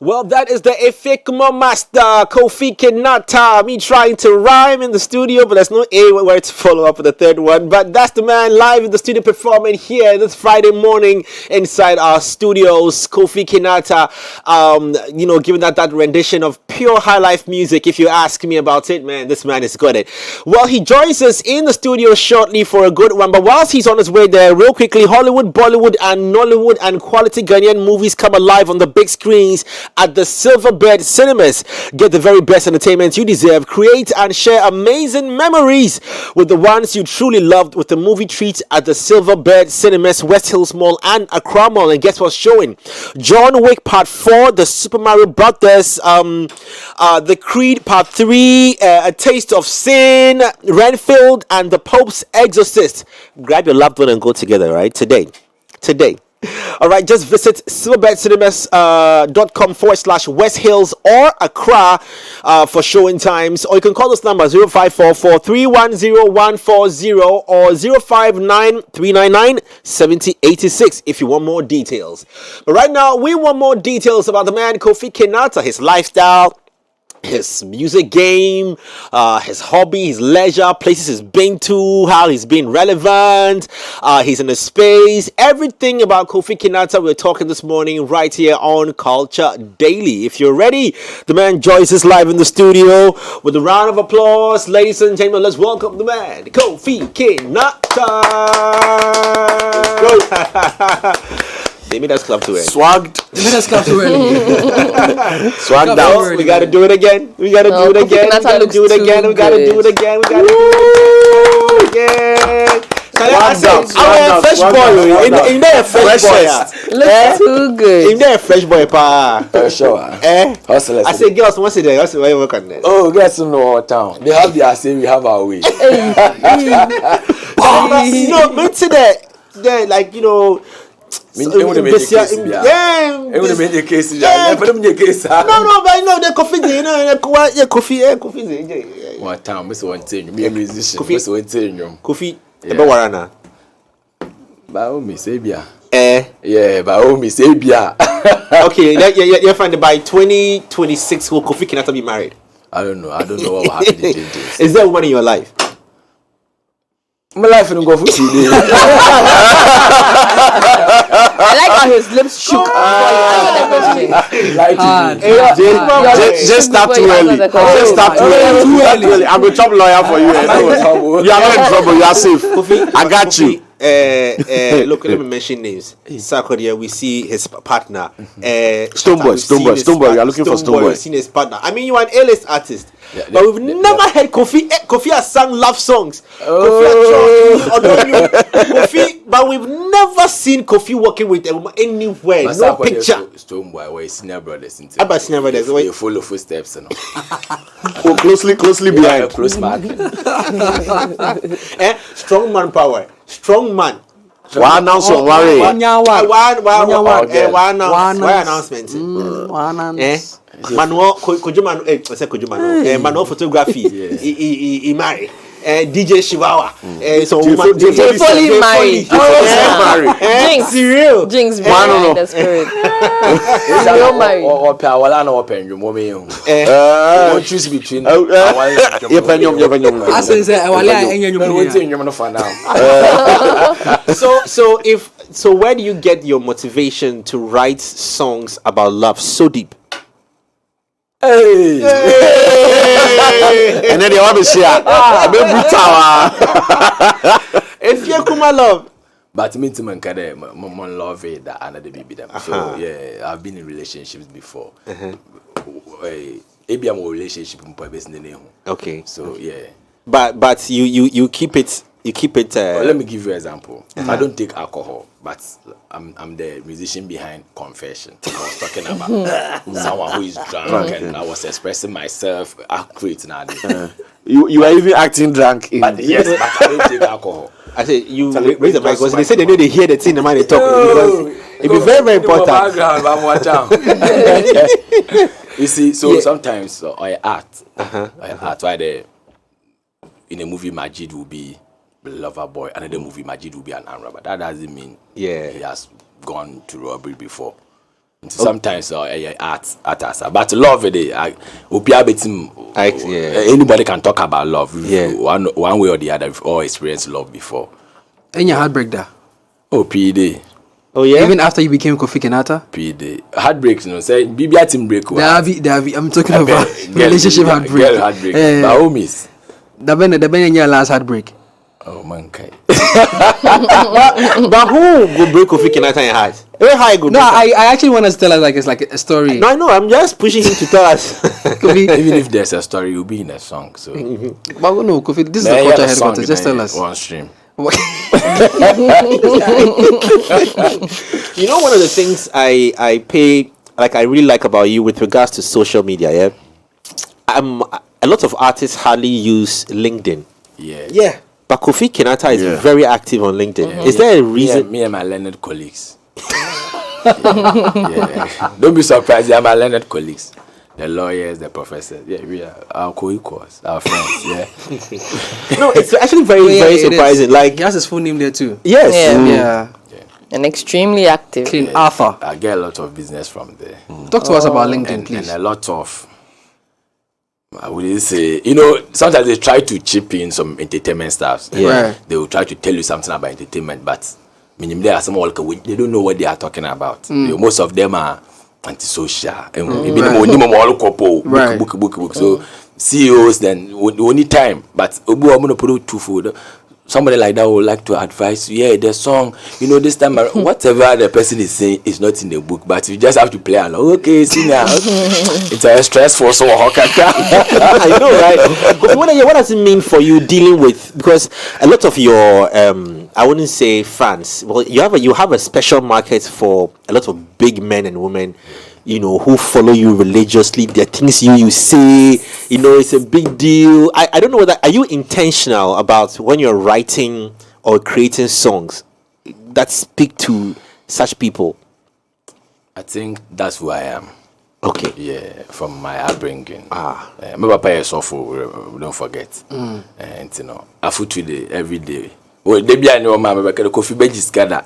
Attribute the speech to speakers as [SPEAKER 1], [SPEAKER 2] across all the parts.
[SPEAKER 1] Well, that is the Efikmo master, Kofi Kinaata. Me trying to rhyme in the studio, but there's no A where to follow up with the third one. But that's the man live in the studio performing here this Friday morning inside our studios. Kofi Kinaata, giving that rendition of pure high life music. If you ask me about it, man, this man is good at it. Well, he joins us in the studio shortly for a good one. But whilst he's on his way there, real quickly, Hollywood, Bollywood, and Nollywood and quality Ghanaian movies come alive on the big screens at the Silverbird Cinemas. Get the very best entertainment you deserve. Create and share amazing memories with the ones you truly loved with the movie treats at the Silverbird Cinemas, West Hills Mall and Accra Mall. And guess what's showing? John Wick Part 4, the Super Mario Brothers, the Creed Part 3, A Taste of Sin, Renfield, and the Pope's Exorcist. Grab your loved one and go together, right? Today. All right, just visit silverbirdcinemas.com/West Hills or Accra for showing times, or you can call this number 0544-310-140 or 059-399-7086 if you want more details. But right now, we want more details about the man Kofi Kinaata, his lifestyle, his music game, his hobby, his leisure, places he's been to, how he's been relevant, he's in the space, everything about Kofi Kinaata we're talking this morning right here on Culture Daily. If you're ready, the man joins us live in the studio with a round of applause. Ladies and gentlemen, let's welcome the man, Kofi Kinaata. They made us clap too early.
[SPEAKER 2] Swagged.
[SPEAKER 3] They made us clap too early.
[SPEAKER 1] Swagged out. We gotta do it again. We gotta do it again. We gotta do it again. We gotta do it again. We gotta do it again. I a fresh boy. In there, fresh boy.
[SPEAKER 4] Looks too good.
[SPEAKER 1] In there, fresh boy, pa.
[SPEAKER 2] Sure.
[SPEAKER 1] I say, girls, what's it there? What's why you work on this?
[SPEAKER 2] Oh, guys, to know our town. They have their say, we have our way.
[SPEAKER 1] No, but today, like
[SPEAKER 2] Yeah. But the
[SPEAKER 1] coffee, Kofi.
[SPEAKER 2] What time? Miss one thing, me a musician. Miss one thing,
[SPEAKER 1] Kofi. Warana.
[SPEAKER 2] Baomi Sabia.
[SPEAKER 1] Yeah,
[SPEAKER 2] Baomi Sabia.
[SPEAKER 1] Okay, you find that by 2026 will Kofi Kinaata be married?
[SPEAKER 2] I don't know what will happen in days.
[SPEAKER 1] Is there a woman in your life?
[SPEAKER 2] My life don't go for CD.
[SPEAKER 4] I like how his lips shook.
[SPEAKER 2] Just stop too early. Just stop too early. I'm a top lawyer for you. You are not in trouble. You are safe. I got you.
[SPEAKER 1] Look, let me mention names. Sarkodia, we see his partner.
[SPEAKER 2] Stoneboy. You are looking for Stoneboy.
[SPEAKER 1] We've seen his partner. I mean, you are an A-list artist. But we've never heard Kofi. Kofi has sung love songs. Kofi, but we've never seen Kofi working with a woman anywhere. No picture.
[SPEAKER 2] Stoneboy, we're senior brothers.
[SPEAKER 1] About senior brothers.
[SPEAKER 2] You follow footsteps.
[SPEAKER 1] Closely behind.
[SPEAKER 2] Close mark.
[SPEAKER 1] Strong manpower. Strong man.
[SPEAKER 2] One announcement.
[SPEAKER 1] One announcement. Manual Manual photography. He married. DJ Shivawa. So
[SPEAKER 4] fully married.
[SPEAKER 1] Jinx. Real.
[SPEAKER 4] Jinx behind the spirit. You're married.
[SPEAKER 2] Or open you won't choose between
[SPEAKER 3] I
[SPEAKER 1] so where do you get your motivation to write songs about love so deep?
[SPEAKER 2] Hey. And then they want to share.
[SPEAKER 1] If you come love.
[SPEAKER 2] But me to man love it that another baby them. So yeah, I've been in relationships before. Maybe I'm a relationship in name.
[SPEAKER 1] Okay.
[SPEAKER 2] So yeah.
[SPEAKER 1] But you keep it.
[SPEAKER 2] Well, let me give you an example. I don't take alcohol, but I'm the musician behind Confession. I was talking about someone who is drunk, and I was expressing myself. Accurate now.
[SPEAKER 1] You are even acting drunk.
[SPEAKER 2] But yes, but I don't take alcohol.
[SPEAKER 1] I say you raise the mic because they say they know they hear the thing the man they talk. It be very important.
[SPEAKER 2] You see, so sometimes I act. Why the in a movie Majid will be lover boy, another movie Majid will be an arm robber. That doesn't mean he has gone to robbery before. Sometimes art, but love it. Anybody can talk about love. One way or the other. We've all experienced love before.
[SPEAKER 3] And your heartbreak there?
[SPEAKER 2] Oh, PD.
[SPEAKER 1] Oh yeah.
[SPEAKER 3] Even after you became Kofi Kinaata?
[SPEAKER 2] PD. Heartbreak, say BBI team break.
[SPEAKER 3] I'm talking about relationship heartbreak.
[SPEAKER 2] Girl heartbreak. By homies.
[SPEAKER 3] The been in your last heartbreak.
[SPEAKER 2] Oh man,
[SPEAKER 1] but who go break Kofi Kinaata in heart?
[SPEAKER 3] No, I actually want us to tell us like it's like a story.
[SPEAKER 1] No, I know. I'm just pushing him to tell us.
[SPEAKER 2] Even if there's a story, you'll be in a song. So,
[SPEAKER 3] but no, Kofi, this is the culture headquarters. Just tell us.
[SPEAKER 2] One stream.
[SPEAKER 1] You know, one of the things I really like about you with regards to social media, yeah. A lot of artists hardly use LinkedIn.
[SPEAKER 2] Yeah.
[SPEAKER 1] But Kofi Kinaata is very active on LinkedIn. Is there a reason?
[SPEAKER 2] Me and my learned colleagues. Don't be surprised. They are my learned colleagues. The lawyers, the professors. Yeah, we are our co-equals, our friends. Yeah.
[SPEAKER 1] No, it's actually very surprising. Like,
[SPEAKER 3] he has his full name there too.
[SPEAKER 1] Yes.
[SPEAKER 4] Yeah. And extremely active.
[SPEAKER 3] Clean Arthur.
[SPEAKER 2] I get a lot of business from there.
[SPEAKER 3] Talk to us about LinkedIn, please.
[SPEAKER 2] And a lot of, I would say, sometimes they try to chip in some entertainment stuff.
[SPEAKER 3] Yeah.
[SPEAKER 2] They will try to tell you something about entertainment, but there are some they don't know what they are talking about. Most of them are antisocial. Book. So CEOs then we need time, but somebody like that would like to advise you, the song, this time whatever the person is saying is not in the book, but you just have to play along. Okay, see now. It's a stressful so
[SPEAKER 1] I know, right? But what does it mean for you dealing with, because a lot of your I wouldn't say fans, well, you have a special market for a lot of big men and women, who follow you religiously. There are things you say, it's a big deal. I don't know whether, are you intentional about when you're writing or creating songs that speak to such people?
[SPEAKER 2] I think that's who I am.
[SPEAKER 1] Okay.
[SPEAKER 2] Yeah, from my upbringing. My papa is awful, don't forget. And I food today every day. Well, they be no mama because the coffee bench is scattered.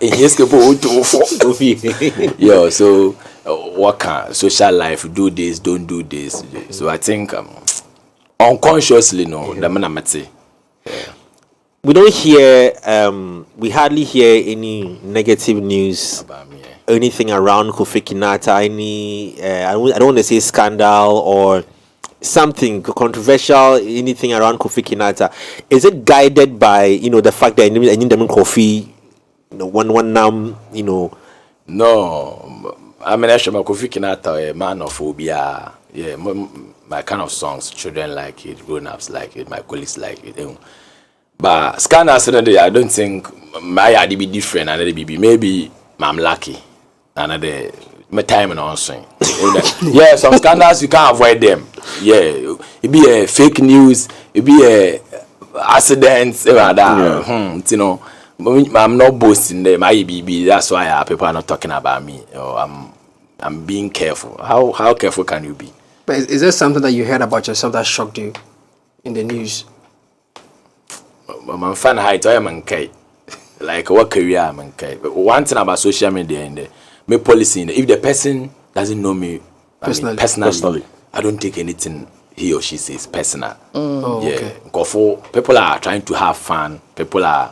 [SPEAKER 2] Yeah, so what can social life do this, don't do this. So I think unconsciously, the man I say.
[SPEAKER 1] We don't hear, we hardly hear any negative news
[SPEAKER 2] About me.
[SPEAKER 1] anything around Kofi Kinaata, any I don't want to say scandal or something controversial, anything around Kofi Kinaata. Is it guided by the fact that I need them in Kofi, one
[SPEAKER 2] No, I mean actually Kofi Kinaata, a man of phobia. Yeah, my kind of songs, children like it, grown-ups like it, my colleagues like it. But scandals, I don't think my idea be different. Maybe I'm lucky. Another my time and answering. Yeah, some scandals you can't avoid them. Yeah, it be a fake news. It be a accidents. I'm not boasting them. That's why people are not talking about me. I'm being careful. How careful can you be?
[SPEAKER 3] But is there something that you heard about yourself that shocked you in the news?
[SPEAKER 2] I'm fan height. I am okay. Like what career I'm okay. But one thing about social media and my policy, if the person doesn't know me personally, I don't take anything he or she says personal.
[SPEAKER 3] Okay.
[SPEAKER 2] People are trying to have fun. People are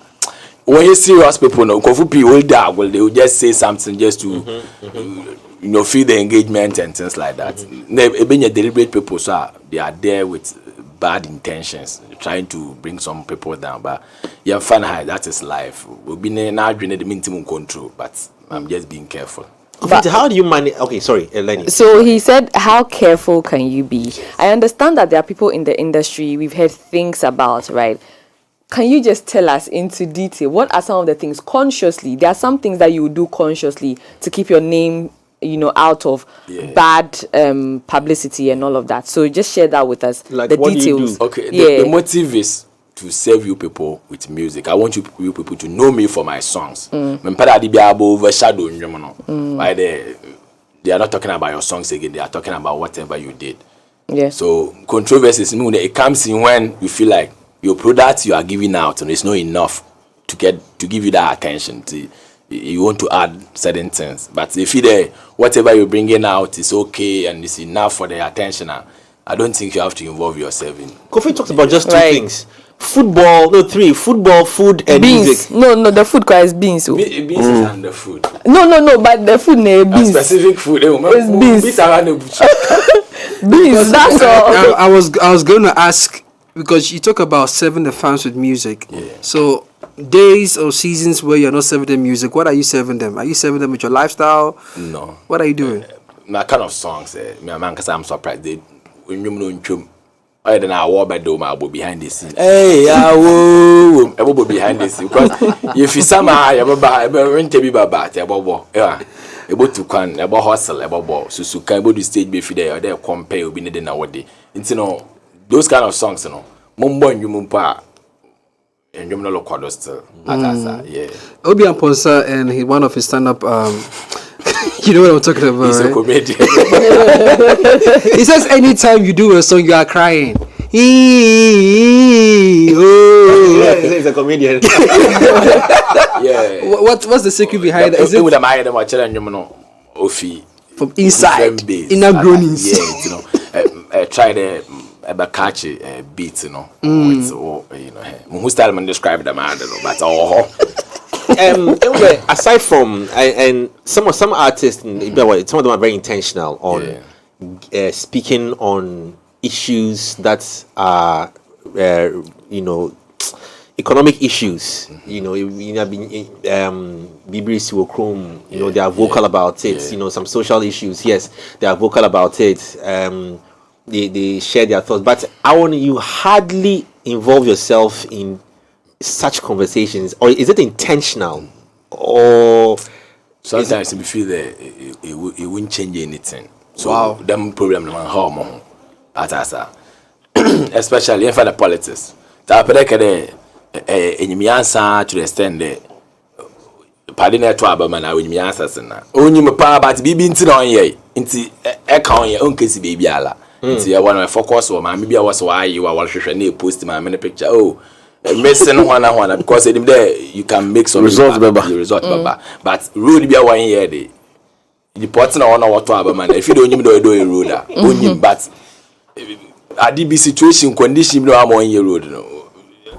[SPEAKER 2] when you serious people know they will just say something just to feel the engagement and things like that. Even deliberate people, so they are there with bad intentions, trying to bring some people down. But yeah, fun high, that is life. We've been now doing the minimum control, but I'm just being careful.
[SPEAKER 1] But how do you manage? Okay, sorry, Eleni.
[SPEAKER 4] So he said, how careful can you be? I understand that there are people in the industry we've heard things about, right? Can you just tell us into detail, what are some of the things consciously? There are some things that you would do consciously to keep your name, out of bad publicity and all of that. So just share that with us,
[SPEAKER 1] like
[SPEAKER 4] the
[SPEAKER 1] what
[SPEAKER 4] details.
[SPEAKER 1] Do you do?
[SPEAKER 2] Okay, the motive is to serve you people with music. I want you people to know me for my songs. Why they are not talking about your songs again, they are talking about whatever you did.
[SPEAKER 4] Yeah.
[SPEAKER 2] So controversies, it comes in when you feel like your product you are giving out and it's not enough to give you that attention. you want to add certain things. But if you whatever you're bringing out is okay and it's enough for the attention, I don't think you have to involve yourself in.
[SPEAKER 1] Kofi talks about just two things. Football, no, three. Football, food, and
[SPEAKER 4] beans.
[SPEAKER 1] music.
[SPEAKER 4] No, the food is beans.
[SPEAKER 2] Beans is under food.
[SPEAKER 4] No, but the food beans.
[SPEAKER 2] Specific food.
[SPEAKER 4] It's beans.
[SPEAKER 2] Beans around the bush.
[SPEAKER 4] Beans, that's all.
[SPEAKER 3] I was going to ask, because you talk about serving the fans with music.
[SPEAKER 2] Yeah.
[SPEAKER 3] So days or seasons where you're not serving them music, what are you serving them? Are you serving them with your lifestyle?
[SPEAKER 2] No.
[SPEAKER 3] What are you doing?
[SPEAKER 2] My kind of songs, because I'm surprised. I don't know what about behind the scene. Hey, everybody behind the scene. Because if you somehow about to can about hustle about so can about the stage be there or there compare be needed nowadays. You know those kind of songs, you know. Mumbo and Yumumpa and you know look still. Yeah.
[SPEAKER 3] Obi Amponsa and one of his stand-up you know what I'm talking about.
[SPEAKER 2] He's a comedian.
[SPEAKER 3] He says anytime you do a song you are crying.
[SPEAKER 1] He's a comedian.
[SPEAKER 2] Yeah.
[SPEAKER 3] What's the secret behind that? Is it
[SPEAKER 2] with them I them watching you know Ofi
[SPEAKER 3] from inside inner groanings?
[SPEAKER 2] Yeah, you know. Try the catch beat, you know. It's all you know. Who style man describe them I don't know, but
[SPEAKER 1] Anyway, aside from and some artists, some of them are very intentional on speaking on issues that are economic issues. You know, Bibris will Chrome. You know, they are vocal about it. You know, some social issues. Yes, they are vocal about it. They share their thoughts. But you hardly involve yourself in such conversations, or is it intentional, or
[SPEAKER 2] sometimes you feel that it won't change anything. So them problem no harm especially for the politics. That any answer to the extent that pardon that to Abama when you answer na only me pa but bibi nti na onye nti e ka onye onkesi baby ala nti I want to focus on my maybe I was why you are hwehwe na post my many picture missing one because there you can make some
[SPEAKER 1] results
[SPEAKER 2] but road be 1 year dey the part na one what to Abama if you don't do a road only but adi situation condition no am 1 year road no.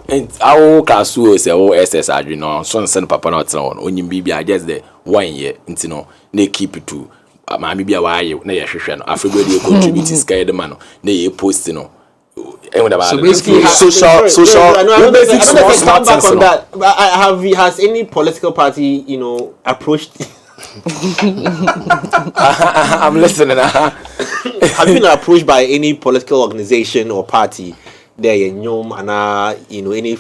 [SPEAKER 2] And our class was SS no so send papa not on onyim bibia just the 1 year nti no na keep it to ma bibia wa aye na ye hwehwe no afebody contribute sky the man na ye post no.
[SPEAKER 3] So basically
[SPEAKER 2] social
[SPEAKER 1] basic small back on that. But has any political party approached
[SPEAKER 2] I'm listening.
[SPEAKER 1] Have you been approached by any political organization or party there in any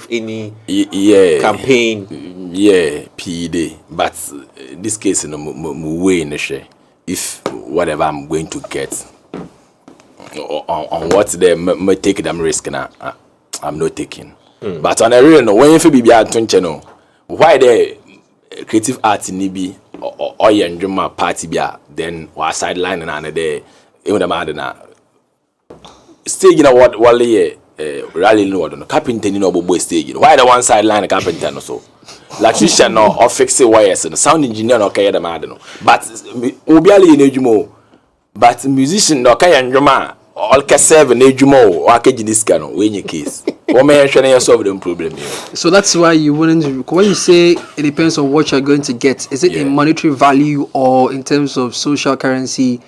[SPEAKER 1] campaign?
[SPEAKER 2] Yeah, PD. But this case way in the share. If whatever I'm going to get on what they may take them risk now, I'm not taking. But on a real no, when you be why the creative art nibi or your party bia then was sideline and another even the man stage what rally no one carpenter no boy stage why the one sideline carpenter no so electrician no or fix wires and sound engineer no kaya the man no but obiali in ejumo but musician no kaya ndwuma all ka serve na ejumo o akaji diska no when your case what may you solve the problem here.
[SPEAKER 3] So that's why you wouldn't, when you say it depends on what you're going to get, is it in monetary value or in terms of social currency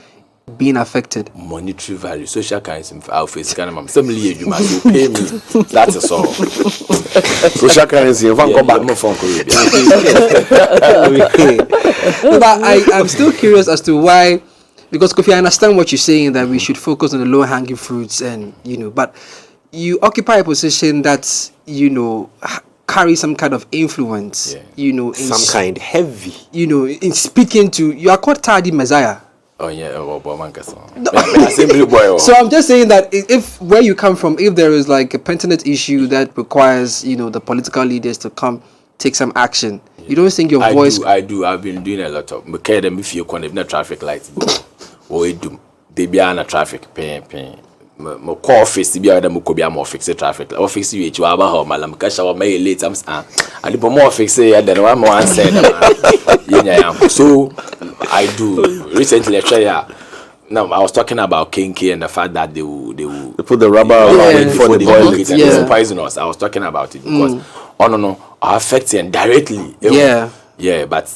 [SPEAKER 3] being affected?
[SPEAKER 2] Monetary value, social currency, I'll face kind of some lead you must pay me. That's a all. Social currency, if I come back more from
[SPEAKER 3] But I'm still curious as to why, because Kofi, I understand what you're saying that we should focus on the low hanging fruits and but you occupy a position that carry some kind of influence, in
[SPEAKER 1] some kind heavy,
[SPEAKER 3] in speaking to, you are called Tardy Messiah.
[SPEAKER 2] Oh yeah,
[SPEAKER 3] So I'm just saying that if where you come from, if there is like a pertinent issue that requires the political leaders to come take some action, you don't think your voice?
[SPEAKER 2] I do. I've been doing a lot of. Them if you connect the traffic lights, or do they be on a traffic pain. my call office be other could be a more fixed traffic. Office you about home, malam cash our may late. I the more fixed than one more said. So I do recently now I was talking about kinky and the fact that they
[SPEAKER 1] put the rubber around
[SPEAKER 2] before the toilet and it's poisonous. I was talking about it because affecting directly. Yeah, but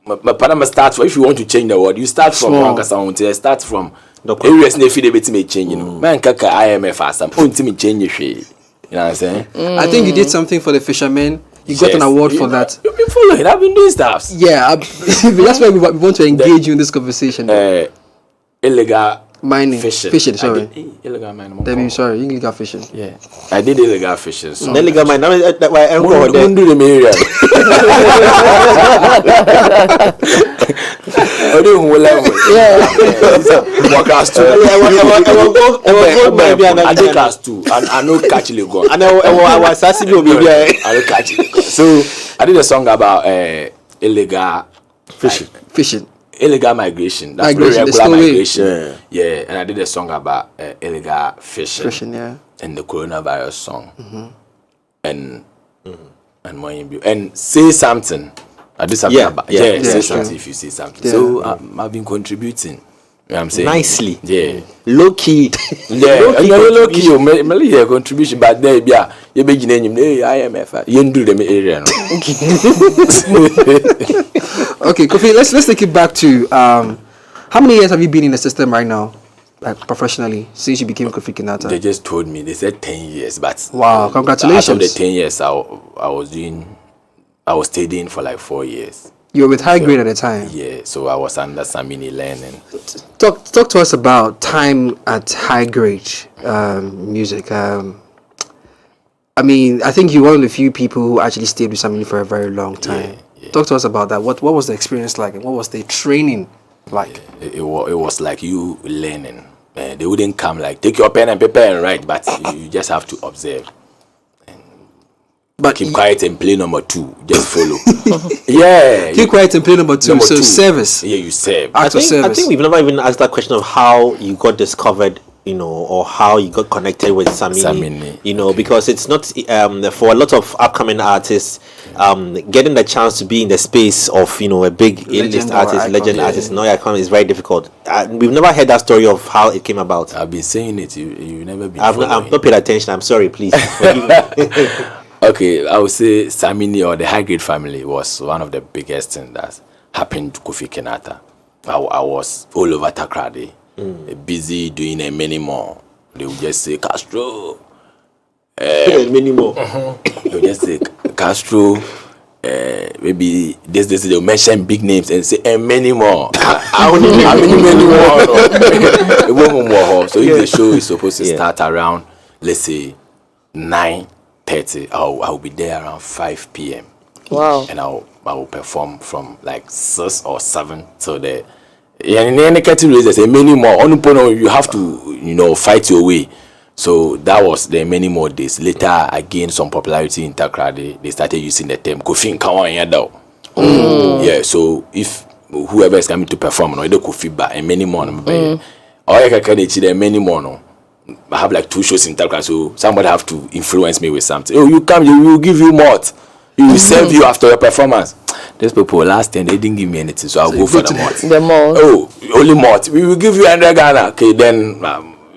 [SPEAKER 2] my Panama starts. If you want to change the world, you start from Rankasa. Start from areas near Fidebit may change. Man, Kaka IMF has some ultimate change. You know what I'm saying?
[SPEAKER 3] I think you did something for the fishermen. You got an award for that.
[SPEAKER 2] You've been following. I've been doing stuff.
[SPEAKER 3] Yeah, that's why we want to engage you in this conversation.
[SPEAKER 2] Illegal
[SPEAKER 3] mining, fishing. Sorry,
[SPEAKER 2] illegal mining.
[SPEAKER 3] Illegal fishing.
[SPEAKER 2] Yeah, I did illegal fishing. So
[SPEAKER 1] illegal mining. That's why I'm
[SPEAKER 2] going to do the area. Class 2. I did class 2. I know catch illegal. I was asking you. I know catch illegal. So I did a song about illegal
[SPEAKER 3] fishing.
[SPEAKER 2] Illegal migration. That's regular migration. Yeah, and I did a song about illegal fishing. And the coronavirus song. And say something. I do something about say something if you say something. So I've been contributing. You know what I'm saying?
[SPEAKER 1] Nicely.
[SPEAKER 2] Yeah.
[SPEAKER 1] Low key.
[SPEAKER 2] Low key. Maybe contribution, but there be you be IMF. You do them area.
[SPEAKER 3] Okay, Kofi, let's take it back to how many years have you been in the system right now, like professionally, since you became Kofi Kinaata?
[SPEAKER 2] They just told me, they said 10 years, but
[SPEAKER 3] wow, congratulations.
[SPEAKER 2] Out of the 10 years, I was studying for like 4 years.
[SPEAKER 3] You were with high grade at the time.
[SPEAKER 2] Yeah, so I was under Samini learning.
[SPEAKER 3] Talk to us about time at high grade music. I mean, I think you're one of the few people who actually stayed with Samini for a very long time. Yeah. Talk to us about that. What was the experience like, and what was the training like?
[SPEAKER 2] It was like you learning. They wouldn't come like take your pen and paper and write, but you just have to observe. But keep quiet and play number 2. Just follow.
[SPEAKER 3] Keep quiet and play number 2.
[SPEAKER 2] Number
[SPEAKER 3] so
[SPEAKER 2] 2.
[SPEAKER 3] Service.
[SPEAKER 2] Yeah, you serve.
[SPEAKER 1] I think we've never even asked that question of how you got discovered, or how you got connected with Samini. Because it's not for a lot of upcoming artists, getting the chance to be in the space of a big A-list artist, legend artist, icon is very difficult. We've never heard that story of how it came about.
[SPEAKER 2] I've been saying it. You never been.
[SPEAKER 1] I've not paid attention. I'm sorry. Please.
[SPEAKER 2] Okay, I would say Samini or the high grade family was one of the biggest things that happened to Kofi Kinaata. I was all over Takrady, busy doing a many more. They would just say Castro.
[SPEAKER 1] Many more.
[SPEAKER 2] They would just say Castro. Maybe this they'll mention big names and say many more. How many more? So if the show is supposed to start around, let's say 9:30, I'll be there around 5 p.m.
[SPEAKER 4] Wow.
[SPEAKER 2] And I will perform from like 6 or 7 till the there's a many more. You have to fight your way. So that was the many more days. Later I gained some popularity in Takrady. They started using the term Kofi Kinaata. Yeah, so if whoever is coming to perform, they Kofi ba and many more. Many more. I have like 2 shows in Takrady, so somebody have to influence me with something. Oh, you come, we will give you malt. We will serve you after your performance. These people last time they didn't give me anything, so I'll go for the malt.
[SPEAKER 4] The malt.
[SPEAKER 2] Oh, only malt. We will give you 100 Ghana. Okay, then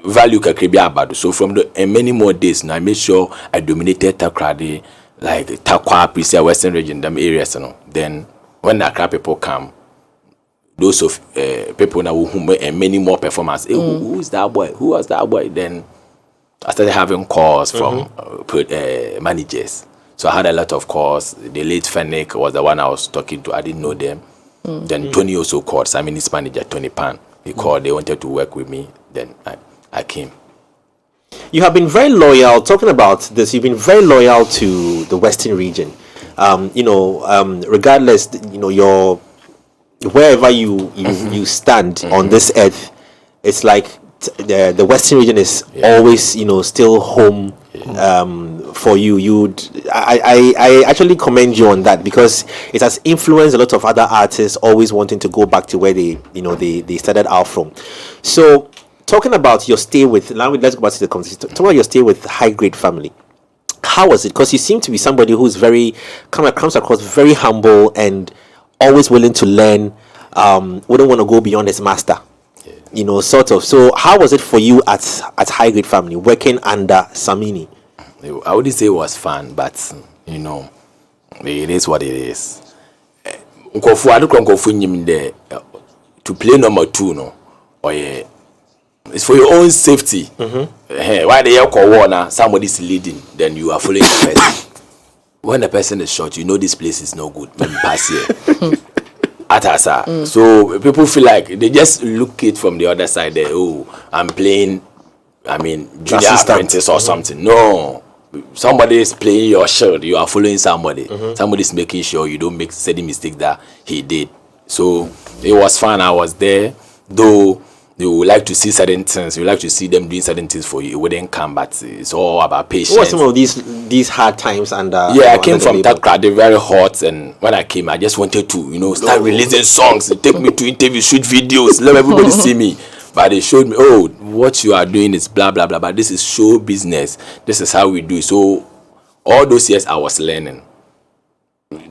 [SPEAKER 2] value kakribia abado. So from the many more days now, I made sure I dominated Takrady, like Takwa, Prisia, Western region, them areas. Then when the Accra people come, those of people now who make many more performance. Hey, who is that boy? Who was that boy? Then I started having calls from managers. So I had a lot of calls. The late Fennec was the one I was talking to. I didn't know them. Then Tony also called. Samini's manager, Tony Pan. He called. They wanted to work with me. Then I came.
[SPEAKER 1] You have been very loyal. Talking about this, you've been very loyal to the Western region. Regardless, your wherever you stand on this earth, it's like the Western region is always still home for you. I actually commend you on that, because it has influenced a lot of other artists always wanting to go back to where they started out from. So talking about your stay with, now let's go back to the conversation. Talking about your stay with High Grade Family. How was it? Because you seem to be somebody who's comes across very humble and always willing to learn. Wouldn't want to go beyond his master. You know, sort of. So how was it for you at High Grade Family, working under Samini?
[SPEAKER 2] I wouldn't say it was fun, but you know, it is what it is. To play number 2, no, or yeah, it's for your own safety. Why the call warner? Somebody's leading, then you are following the person. When the person is short, you know this place is no good. Let me pass here. Atasa. So people feel like they just look it from the other side. There, oh, I'm playing. I mean, junior apprentice or something. No, somebody is playing your shirt. You are following somebody. Somebody's making sure you don't make certain mistake that he did. So it was fun. I was there, though. You would like to see certain things. You like to see them doing certain things for you. It wouldn't come, but it's all about patience.
[SPEAKER 1] What were some of these hard times? And
[SPEAKER 2] I came from that crowd. They're very hot, and when I came, I just wanted to, start releasing songs. Take me to interviews, shoot videos, let everybody see me. But they showed me, oh, what you are doing is blah blah blah. But this is show business. This is how we do it. So all those years I was learning.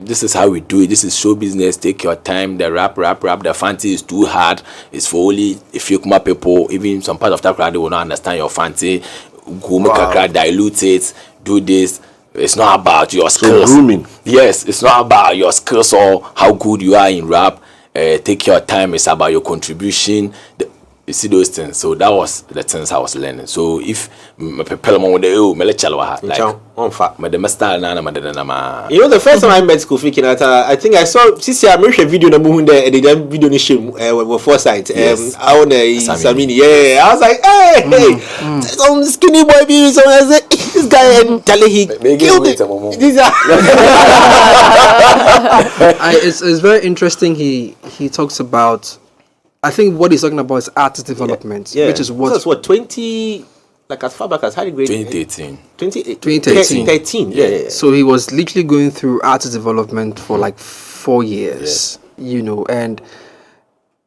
[SPEAKER 2] This is how we do it. This is show business. Take your time. The rap. The fancy is too hard. It's for only if you come up people. Even some part of that crowd they will not understand your fancy. Go make a crowd, dilute it. Do this. It's not about your skills.
[SPEAKER 5] Grooming.
[SPEAKER 2] Yes, it's not about your skills or how good you are in rap. Take your time. It's about your contribution. You see those things. So that was the things I was learning. So if my people like the master
[SPEAKER 1] you know, the first time I met Kofi Kinaata, I think I saw I made a video and they done video with Westside. I own Samini. Yeah, I was like, hey, some skinny boy baby. So I said, this guy and Charlie he killed it.
[SPEAKER 3] It's very interesting. He talks about. I think what he's talking about is artist development, which is what.
[SPEAKER 1] That's what 20, like as far back as High Grade.
[SPEAKER 2] 2018.
[SPEAKER 1] 2013. Yeah.
[SPEAKER 3] So he was literally going through artist development for like 4 years, and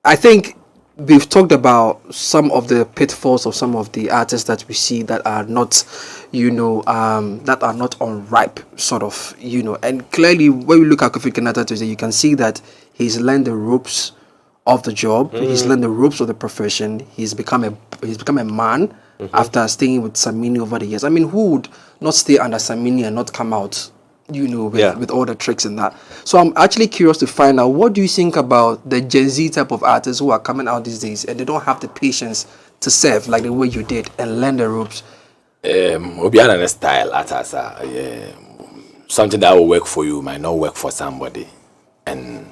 [SPEAKER 3] I think we've talked about some of the pitfalls of some of the artists that we see that are not, that are not unripe, sort of, and clearly when we look at Kofi Kinaata today, you can see that he's learned the ropes of the job. He's learned the ropes of the profession. He's become a man after staying with Samini over the years. I mean, who would not stay under Samini and not come out, with all the tricks in that? So I'm actually curious to find out, what do you think about the Gen Z type of artists who are coming out these days and they don't have the patience to serve like the way you did and learn the ropes?
[SPEAKER 2] Obiana style atasa. Something that will work for you might not work for somebody, and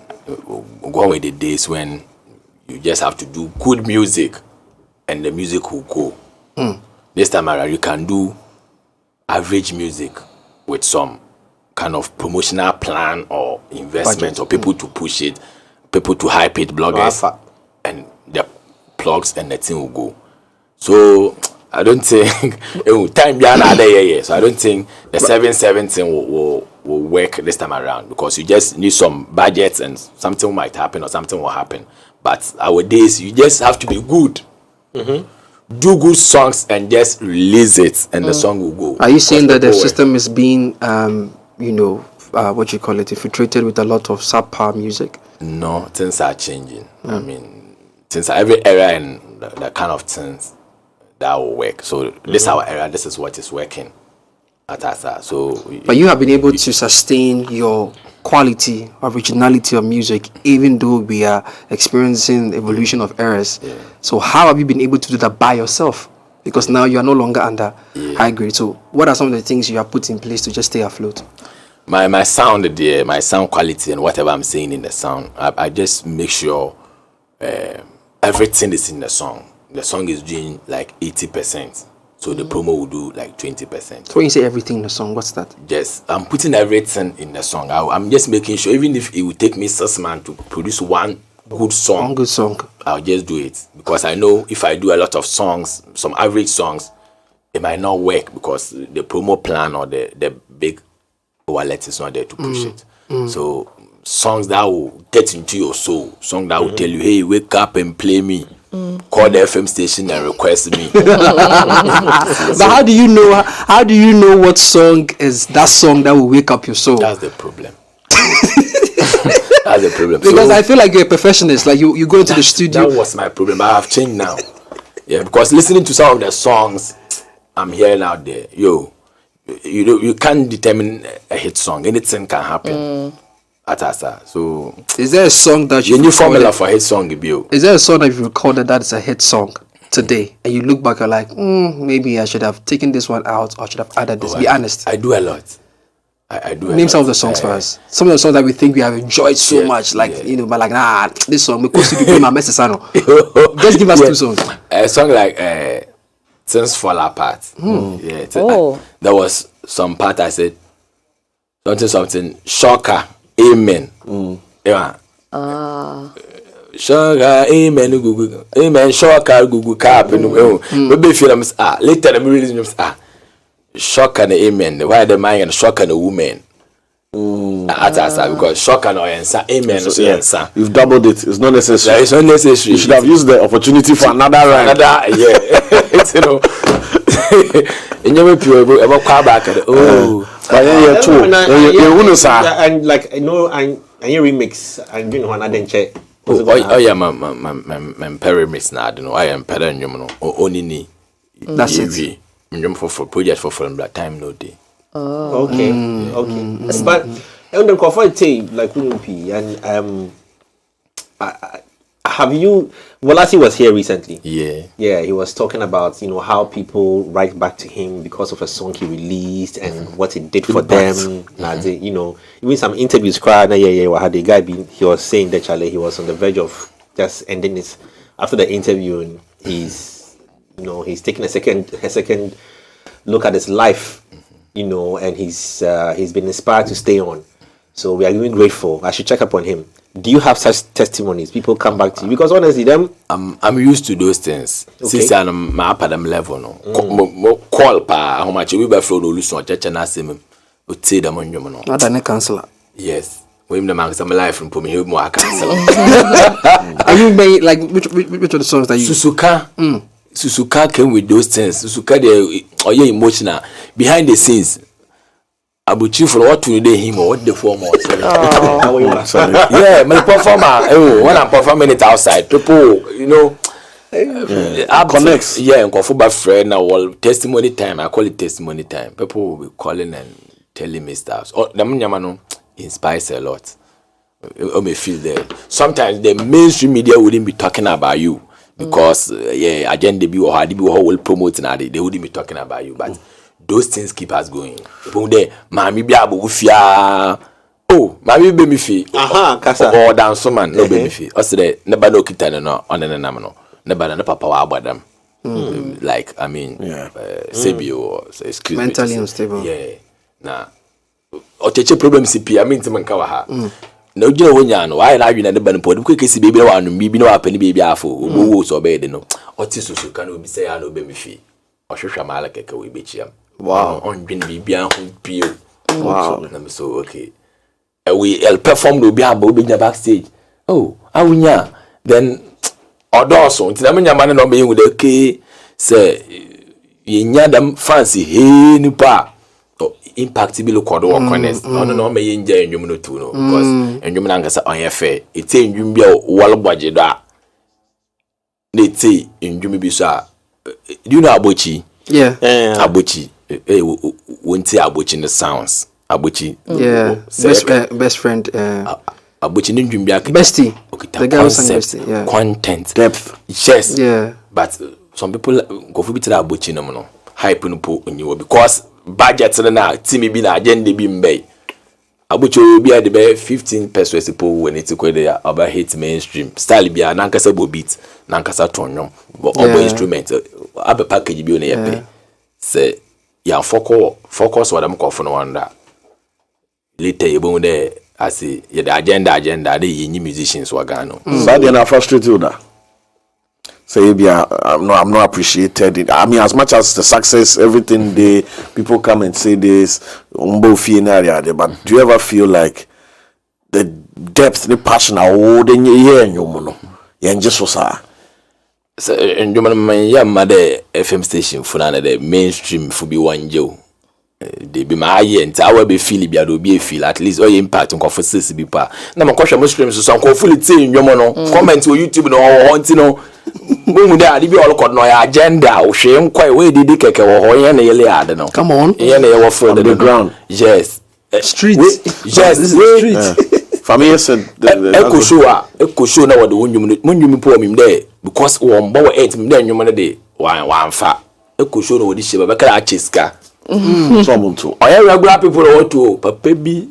[SPEAKER 2] go with the days when you just have to do good music and the music will go. This time around you can do average music with some kind of promotional plan or investment or people to push it, people to hype it, bloggers, and the plugs and the thing will go. So I don't think time beyond other year. So I don't think the 7-7 thing will work this time around, because you just need some budgets and something might happen or something will happen. But nowadays you just have to be good. Do good songs and just release it, and the song will go.
[SPEAKER 3] Are you saying that the system is being, what you call it, infiltrated with a lot of subpar music?
[SPEAKER 2] No, things are changing. I mean, since every era and the kind of things that will work. So this our era. This is what is working. So,
[SPEAKER 3] but you have been able to sustain your quality, originality of music, even though we are experiencing evolution of eras. So how have you been able to do that by yourself? Because now you are no longer under High Grade. So what are some of the things you have put in place to just stay afloat?
[SPEAKER 2] My sound, my sound quality and whatever I'm saying in the sound, I just make sure everything is in the song. The song is doing like 80%. So the promo will do like 20%.
[SPEAKER 3] So when you say everything in the song, what's that?
[SPEAKER 2] Yes, I'm putting everything in the song. I'm just making sure, even if it will take me 6 months to produce one good song, I'll just do it. Because I know if I do a lot of songs, some average songs, it might not work because the promo plan or the big wallet is not there to push it. So songs that will get into your soul, songs that will tell you, hey, wake up and play me. call the FM station and request me.
[SPEAKER 3] But how do you know? How do you know what song is that song that will wake up your soul?
[SPEAKER 2] That's the problem. That's the problem.
[SPEAKER 3] Because
[SPEAKER 2] So,
[SPEAKER 3] I feel like you're a perfectionist. Like you go into the studio.
[SPEAKER 2] that was my problem. But I have changed now. Yeah, because listening to some of the songs I'm hearing out there, you can't determine a hit song. Anything can happen. Atasa. So
[SPEAKER 3] Is there a song that
[SPEAKER 2] your
[SPEAKER 3] you
[SPEAKER 2] new formula for hit song, Bio.
[SPEAKER 3] Is there a song that you've recorded that is a hit song today, and you look back, you're like, maybe I should have taken this one out, or should have added this? Be honest.
[SPEAKER 2] I do a lot. I do.
[SPEAKER 3] Name some of the songs for us. Some of the songs that we think we have enjoyed so much, like but like this song because you be my message. Just give us 2 songs.
[SPEAKER 2] A song like "Things Fall Apart." Yeah. There was some part I said something shocker. Amen. Yeah. Shocker. Amen. Google. Amen. Shocker. Google cap. Maybe feel them. Later the release them. Shock and amen. Why the man and shock and a woman? Because shock and answer amen. So, answer.
[SPEAKER 1] You've doubled it. It's not necessary.
[SPEAKER 2] Yeah, it's not necessary.
[SPEAKER 1] You should have used the opportunity for another rhyme.
[SPEAKER 2] It's and you will ever call back at
[SPEAKER 1] and like and you remix and you know another check.
[SPEAKER 2] Yeah, my remix now. I don't know. I am better than you. Only
[SPEAKER 3] that's it.
[SPEAKER 2] For project for black time no day.
[SPEAKER 1] Okay. But and the comfort tape like and have you Walasi was here recently. Yeah, he was talking about how people write back to him because of a song he released and what it did for them. Even some interviews cried had the guy he was saying that Charlie he was on the verge of just ending this after the interview, and he's taking a second look at his life, and he's been inspired to stay on. So we are really grateful. I should check up on him. Do you have such testimonies? People come back to you because honestly,
[SPEAKER 2] I'm used to those things.
[SPEAKER 1] Okay.
[SPEAKER 2] Since I'm up at them level, no. Call pa how much we be flow do listen church na sem. O say them on you no.
[SPEAKER 3] Not a counselor.
[SPEAKER 2] Yes. When the man some life from me more cancel.
[SPEAKER 3] Are you made like which of the songs that you
[SPEAKER 2] Susuka came with those things. Susuka they emotional behind the scenes. Abuchi for what to do him or what the form was. Yeah, my performer. When I'm performing it outside, people,
[SPEAKER 1] connects.
[SPEAKER 2] Yeah, and for my friend now. Testimony time. I call it testimony time. People will be calling and telling me stuff. Oh, the man inspires a lot. I may feel that sometimes the mainstream media wouldn't be talking about you because agenda be or hard will promote and they wouldn't be talking about you, but. Those things keep us going. Mami be able mami be me fi. Or dance man no be me fi. Osde never no kita no on the no. Never no papa wa abadam. Like Sebio or excuse me.
[SPEAKER 3] Mentally unstable.
[SPEAKER 2] Yeah. Na ocheche problem CP I mean to man ka wa ha. Na ojina wonya no why na adwena de ba no pod ko kesi baby na wa no bibi na wa pani baby afo. Obo so be de no. Oti so kan obi say ya no be me fi. Ohwehwa mala keke we be chiam.
[SPEAKER 1] Wow.
[SPEAKER 2] On been be wow. So okay. I'll perform no be able be backstage. Oh, awunya. Then odoso. Nti na me nyama no be with the K say yenya them fancy hey nipa. Impact bi look or honest. No me yenja enjum no too no because enjum na ngasa on fair. It's enjum bia wall budget da. They say enjum bi so. Do you know Abochi?
[SPEAKER 3] Yeah.
[SPEAKER 2] Abochi. Won't say Abochi the sounds. Abochi.
[SPEAKER 3] Yeah. Best friend.
[SPEAKER 2] Abochi didn't be
[SPEAKER 3] bestie.
[SPEAKER 2] Okay,
[SPEAKER 3] the guy was bestie. Yeah.
[SPEAKER 2] Content.
[SPEAKER 1] Depth.
[SPEAKER 2] Yes.
[SPEAKER 3] Yeah.
[SPEAKER 2] But some people go for bit of Abochi no. Hype no po on you because budget na team be na agenda be mbey. Abochi will be at the 15 pesos people when it's go there about hit mainstream. Style be na nkasa bo beat, na nkasa tonyo. But obo instrument aba package bi on e say ya focus what I'm call for no wonder. Later you bon there I say the agenda they any musicians wagano.
[SPEAKER 1] So they are frustrated with that. Say I'm not appreciated. I mean, as much as the success, everything people come and say this, but do you ever feel like the depth, the passion, are holding you here and you mono? Yeah, just was
[SPEAKER 2] So and you man mother FM station for the mainstream for be one Joe. They be my ent I will be feel be ado be feel at least all impact on conferences be pa. Na my question Muslims so some fully say in your comment on YouTube no want no. Mu da ade bi all code no agenda o hwe nkwa we didi keke wo ho ye na yele ade no.
[SPEAKER 3] Come on.
[SPEAKER 2] Ye na ye wo for the
[SPEAKER 1] ground.
[SPEAKER 2] Yes.
[SPEAKER 3] Streets.
[SPEAKER 2] Yes,
[SPEAKER 3] Streets.
[SPEAKER 1] Family said
[SPEAKER 2] Eko show na wode wonyum po mim there because wo mbo wo et mim there nwum na de wan fa. Eko show na wode sheba be kra acheska.
[SPEAKER 1] Somuntu.
[SPEAKER 2] Oya regular people want to papa bi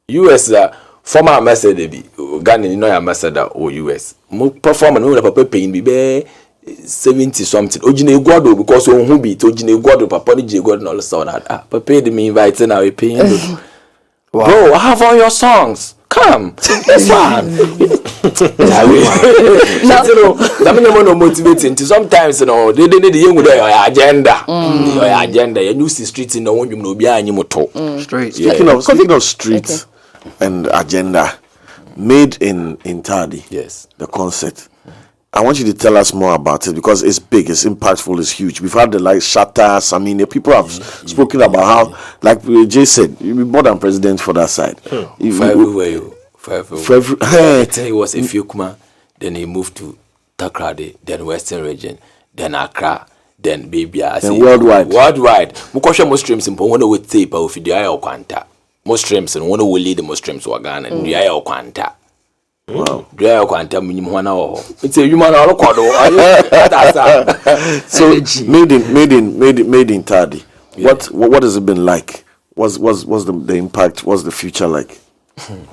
[SPEAKER 2] US former ambassador bi Ghana no ambassador or US. Mo perform no papa paying be 70 something. Ojine Egwado because on who be Ojine Egwado papa ni Egwado no all saw that. Papa paid me invite now we paying. Wow. Bro, I have all your songs. Come. This one. No motivating. Sometimes they need the young with your agenda. Your agenda. You see streets in the one you know behind you moto.
[SPEAKER 3] Straight.
[SPEAKER 1] Speaking of streets and agenda, made in Tardy.
[SPEAKER 2] Yes.
[SPEAKER 1] The concert. I want you to tell us more about it because it's big, it's impactful, it's huge. We've had the Shatta, Samini. People have spoken about how, like Jay said, you'll be more than president for that side.
[SPEAKER 2] For everywhere. I tell you, was a Fiukma, then he moved to Takrade, then Western region, then Accra, then Babia.
[SPEAKER 1] And worldwide.
[SPEAKER 2] Worldwide. Mukosha Muslims in Pono with tape of the Aya Quanta. Muslims and one will lead the Muslims to Ghana and the Aya Quanta.
[SPEAKER 1] Wow.
[SPEAKER 2] It's a human
[SPEAKER 1] So made in Tardy. Yeah. What has it been like? What's the impact? What's the future like?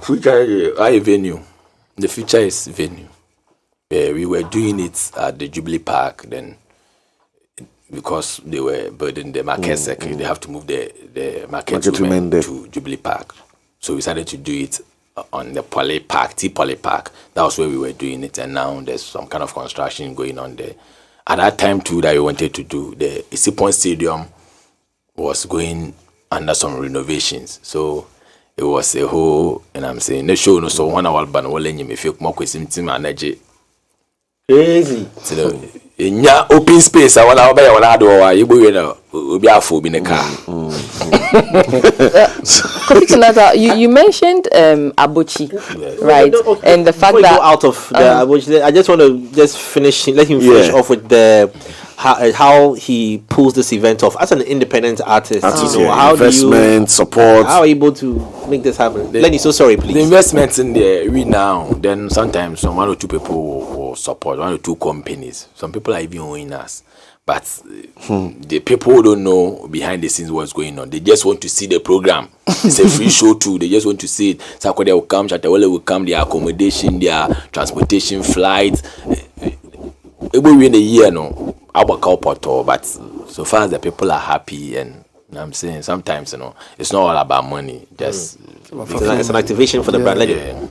[SPEAKER 2] Future venue. The future is venue. We were doing it at the Jubilee Park then because they were building the market circuit, they have to move the market women to Jubilee Park. So we decided to do it on the Poly Park, Poly Park. That was where we were doing it, and now there's some kind of construction going on there. At that time too, that we wanted to do the Isipon Stadium was going under some renovations, so it was a whole. And I'm saying the show no so 1 hour ban will let you feel more question team energy.
[SPEAKER 1] Crazy.
[SPEAKER 2] So in your open space, I want to buy one hour. You will be a fool in the car.
[SPEAKER 4] Kofi Kinaata, you mentioned Abuchi, right? And the fact that
[SPEAKER 1] out of the Abuchi, I just want to let him finish off with the how he pulls this event off as an independent artist. How investment, do you support? How are you able to make this happen? Lenny, so sorry, please.
[SPEAKER 2] The investments in there, we now, then sometimes some 1 or 2 people will support, 1 or 2 companies. Some people are even owing us. But the people who don't know behind the scenes what's going on. They just want to see the program. It's a free show too. They just want to see it. Sakode will come, Chatawale will come, their accommodation, their transportation, flights. It will be in a year, no. But so far as the people are happy, and I'm saying sometimes it's not all about money. Just
[SPEAKER 1] it's an activation for the brand.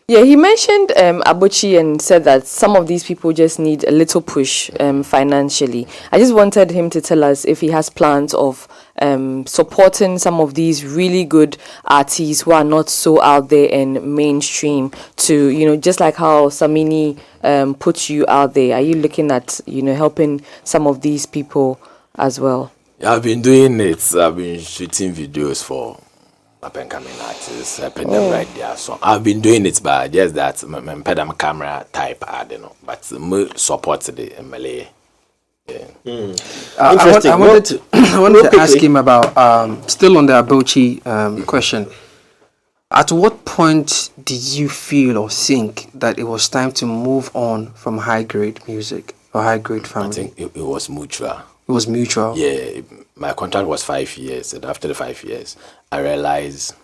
[SPEAKER 4] Yeah, he mentioned Abuchi and said that some of these people just need a little push financially. I just wanted him to tell us if he has plans of supporting some of these really good artists who are not so out there and mainstream to, just like how Samini puts you out there. Are you looking at, helping some of these people as well?
[SPEAKER 2] Yeah, I've been doing it. I've been shooting videos for up-and-coming artists, helping them write their song. I've been doing it, but just that my camera type, I don't know. But more support the MLA. Yeah.
[SPEAKER 3] I wanted to ask him about still on the Abuchi question. At what point did you feel or think that it was time to move on from high grade music or high grade family?
[SPEAKER 2] I think it was mutual.
[SPEAKER 3] It was mutual.
[SPEAKER 2] Yeah, my contract was 5 years, and after the 5 years, I realized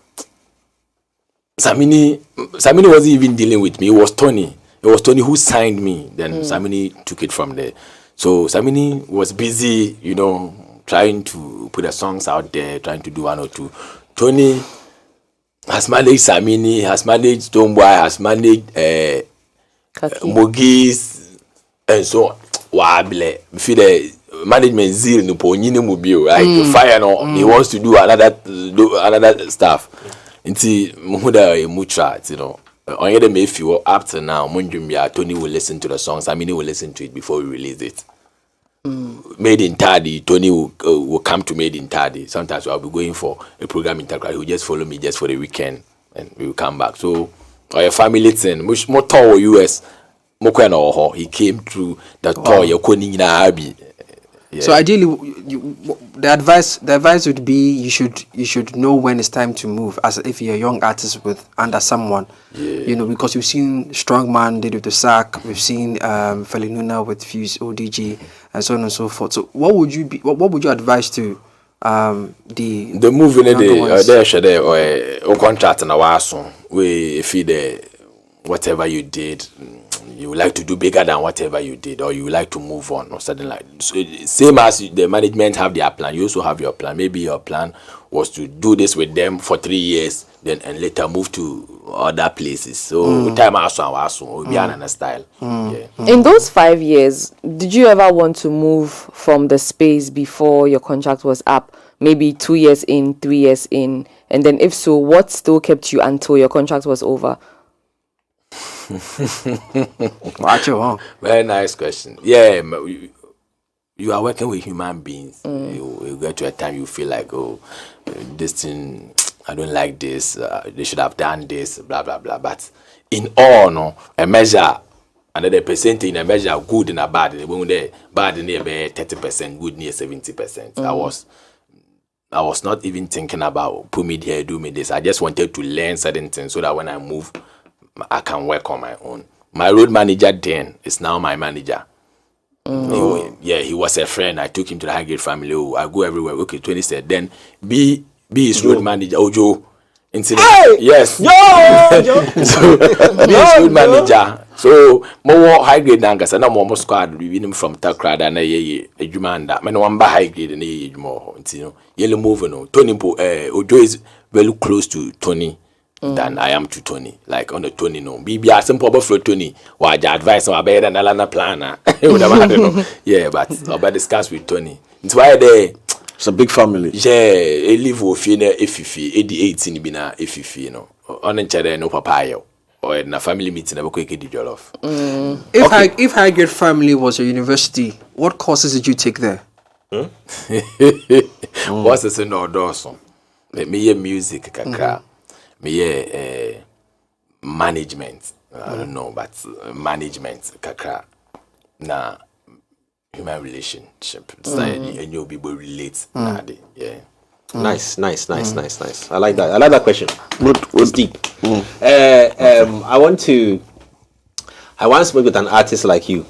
[SPEAKER 2] Samini wasn't even dealing with me. It was Tony. It was Tony who signed me. Then Samini took it from there. So Samini was busy, trying to put the songs out there, trying to do 1 or 2. Tony has managed Samini, has managed Stoneboy, has managed Mogis, and so on. Wable, feel the management zeal no ponyine mobile, right? Fire no, he wants to do another stuff. Until muda mutual, on the Mayfield up to now, Tony will listen to the songs. I mean, he will listen to it before we release it. Made in Tardy, Tony will come to Made in Tardy. Sometimes I'll be going for a program in Takra. He will just follow me just for the weekend, and we will come back. So, our family thing, much more tour US, he came through the tour. You couldn't Abbey. Yeah.
[SPEAKER 3] So ideally, the advice would be you should know when it's time to move. As if you're a young artist under someone, because we've seen Strongman did with the Sack, we've seen Felinuna with Fuse ODG, and so on and so forth. So what would you advise to the
[SPEAKER 2] move in there or contract and our song we feed whatever you did. You would like to do bigger than whatever you did, or you would like to move on, or something like that. So, same as the management have their plan, you also have your plan. Maybe your plan was to do this with them for 3 years, then and later move to other places. So time also be another style. Yeah.
[SPEAKER 4] In those 5 years, did you ever want to move from the space before your contract was up? Maybe 2 years in, 3 years in, and then if so, what still kept you until your contract was over?
[SPEAKER 2] Very nice question. Yeah, you are working with human beings. You get to a time you feel like, oh, this thing, I don't like this. They should have done this, blah blah blah. But in all, no, a measure, another percent in a measure, good and a bad. Bad near 30%, good near 70%. I was not even thinking about put me here, do me this. I just wanted to learn certain things so that when I move, I can work on my own. My road manager then is now my manager. He was a friend. I took him to the high grade family. Oh, I go everywhere. Okay, 20 said. Then be his road manager. Oh, Joe.
[SPEAKER 1] Hey!
[SPEAKER 2] Yes.
[SPEAKER 1] Joe!
[SPEAKER 2] So be his road manager. So more high grade than Gasa. Now more squad. We win him from Takrada and a Jumanda. Man, one by high grade and a more. Yellow moving. Tony Ojo is very close to Tony. Than I am to Tony, like on the Tony no. Be a simple for Tony. Why the advice on better than Alana planner? Yeah, but I'll discuss with Tony. It's why
[SPEAKER 1] it's a big family.
[SPEAKER 2] Yeah, a live with Fina Efifi, 18 bina Efifi, no. On each no papaya. Or in a family meeting, I will quickly do jollof.
[SPEAKER 3] If High Grade Family was a university, what courses did you take there?
[SPEAKER 2] What's the same Dawson? Me music, kakra. Me management. I don't know, but management, kakra. Na human relationship. It's like and you people relate. Yeah.
[SPEAKER 1] Nice. I like that question. It's deep. I want to speak with an artist like you.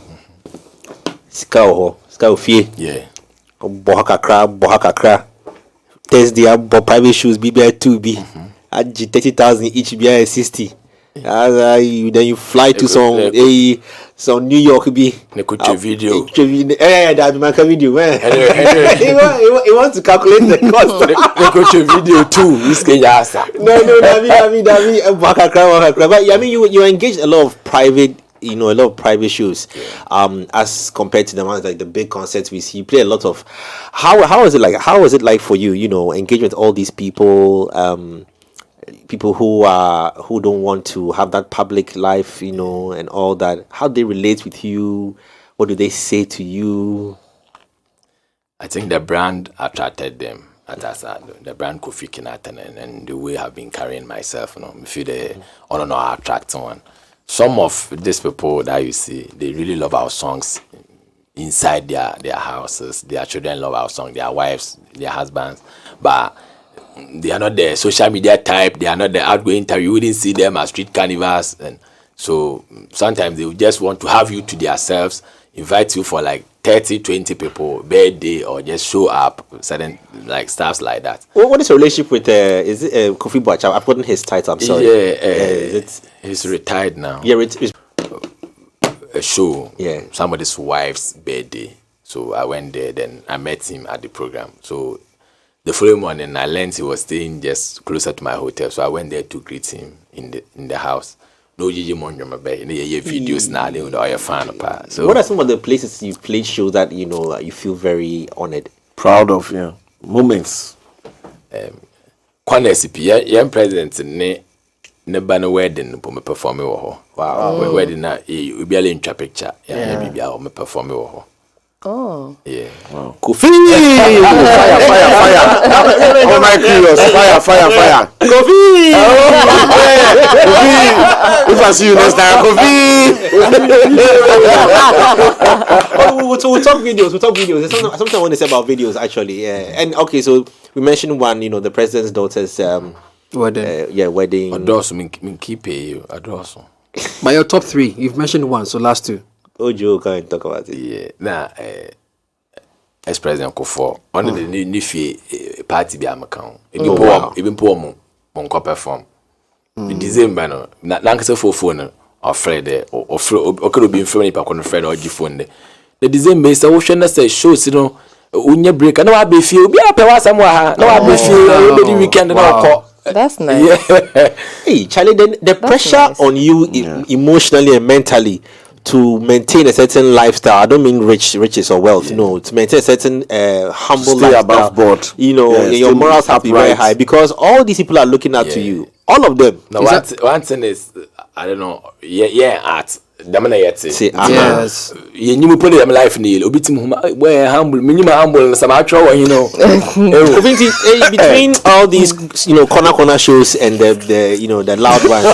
[SPEAKER 1] Skao Fie.
[SPEAKER 2] Yeah.
[SPEAKER 1] Bohakakra. Thursday, private shoes, BBI 2B. At 30,000 each, BBI 60. Then you fly to some New York be.
[SPEAKER 2] Video.
[SPEAKER 1] That my video, man. He wants to calculate the cost.
[SPEAKER 2] Video too.
[SPEAKER 1] No, but I mean, you engage a lot of private shows, as compared to the ones like the big concerts we see. You play a lot of. How is it like? How is it like for you? Engage with all these people, people who don't want to have that public life, and all that. How they relate with you? What do they say to you?
[SPEAKER 2] I think the brand attracted them. The brand Kofi Kinaata and the way I've been carrying myself, I feel the attracting one. Some of these people that you see, they really love our songs inside their houses. Their children love our songs, their wives, their husbands. But they are not the social media type. They are not the outgoing type. You wouldn't see them as street carnivals. And so sometimes they just want to have you to themselves, invite you for like 30, 20 people, birthday, or just show up, certain like stuff like that.
[SPEAKER 1] What is your relationship with, is it Kofi Boacha? I've forgotten his title, I'm sorry.
[SPEAKER 2] Yeah, he's retired now.
[SPEAKER 1] Yeah, it's
[SPEAKER 2] a show.
[SPEAKER 1] Yeah.
[SPEAKER 2] Somebody's wife's birthday. So I went there, then I met him at the program. So the following morning, I learned he was staying just closer to my hotel. So I went there to greet him in the house. No Gigi Monjo Mabe, videos now, they are fan of. So
[SPEAKER 1] what are some of the places you played show that you feel very honored?
[SPEAKER 5] Proud of, moments.
[SPEAKER 2] Kwanesipi, young president, never no wedding but me perform wow wedding na we be in picture yeah be me perform
[SPEAKER 4] Oh.
[SPEAKER 2] yeah
[SPEAKER 1] Wow. Kofi! Fire. Oh my curious. Fire. Kofi! Kofi! If I see you next time, Kofi! We'll talk videos. There's something I want to say about videos actually. Yeah. And okay, so we mentioned one, the president's daughter's
[SPEAKER 3] wedding.
[SPEAKER 1] Wedding.
[SPEAKER 2] Adoso min keep you adoso.
[SPEAKER 3] But your top 3, you've mentioned one, so last 2.
[SPEAKER 1] Ojo can talk about it.
[SPEAKER 2] Yeah. Nah, ex-president Kofi on the new party be amakan. Even poor on perform. In December no. Na nkase for phone or Friday or could be phone pa kon Friday or phone. The December say wo hwe na say shows unye break. No I be feel. Be up wa somewhere. No I be feel every weekend no call.
[SPEAKER 4] That's nice.
[SPEAKER 1] Yeah. Hey, Charlie, then the pressure on you emotionally and mentally to maintain a certain lifestyle. I don't mean riches or wealth. No, to maintain a certain humble
[SPEAKER 5] stay
[SPEAKER 1] lifestyle.
[SPEAKER 5] above board.
[SPEAKER 1] Your morals have to be very high because all these people are looking up to you. All of them.
[SPEAKER 2] No, one thing is, I don't know. Yeah, art. Damana yeti.
[SPEAKER 1] Say,
[SPEAKER 3] Yes.
[SPEAKER 2] You knew put them life nil. Obitim where humble, minimum humble, some actual,
[SPEAKER 1] between all these, corner shows and the loud ones.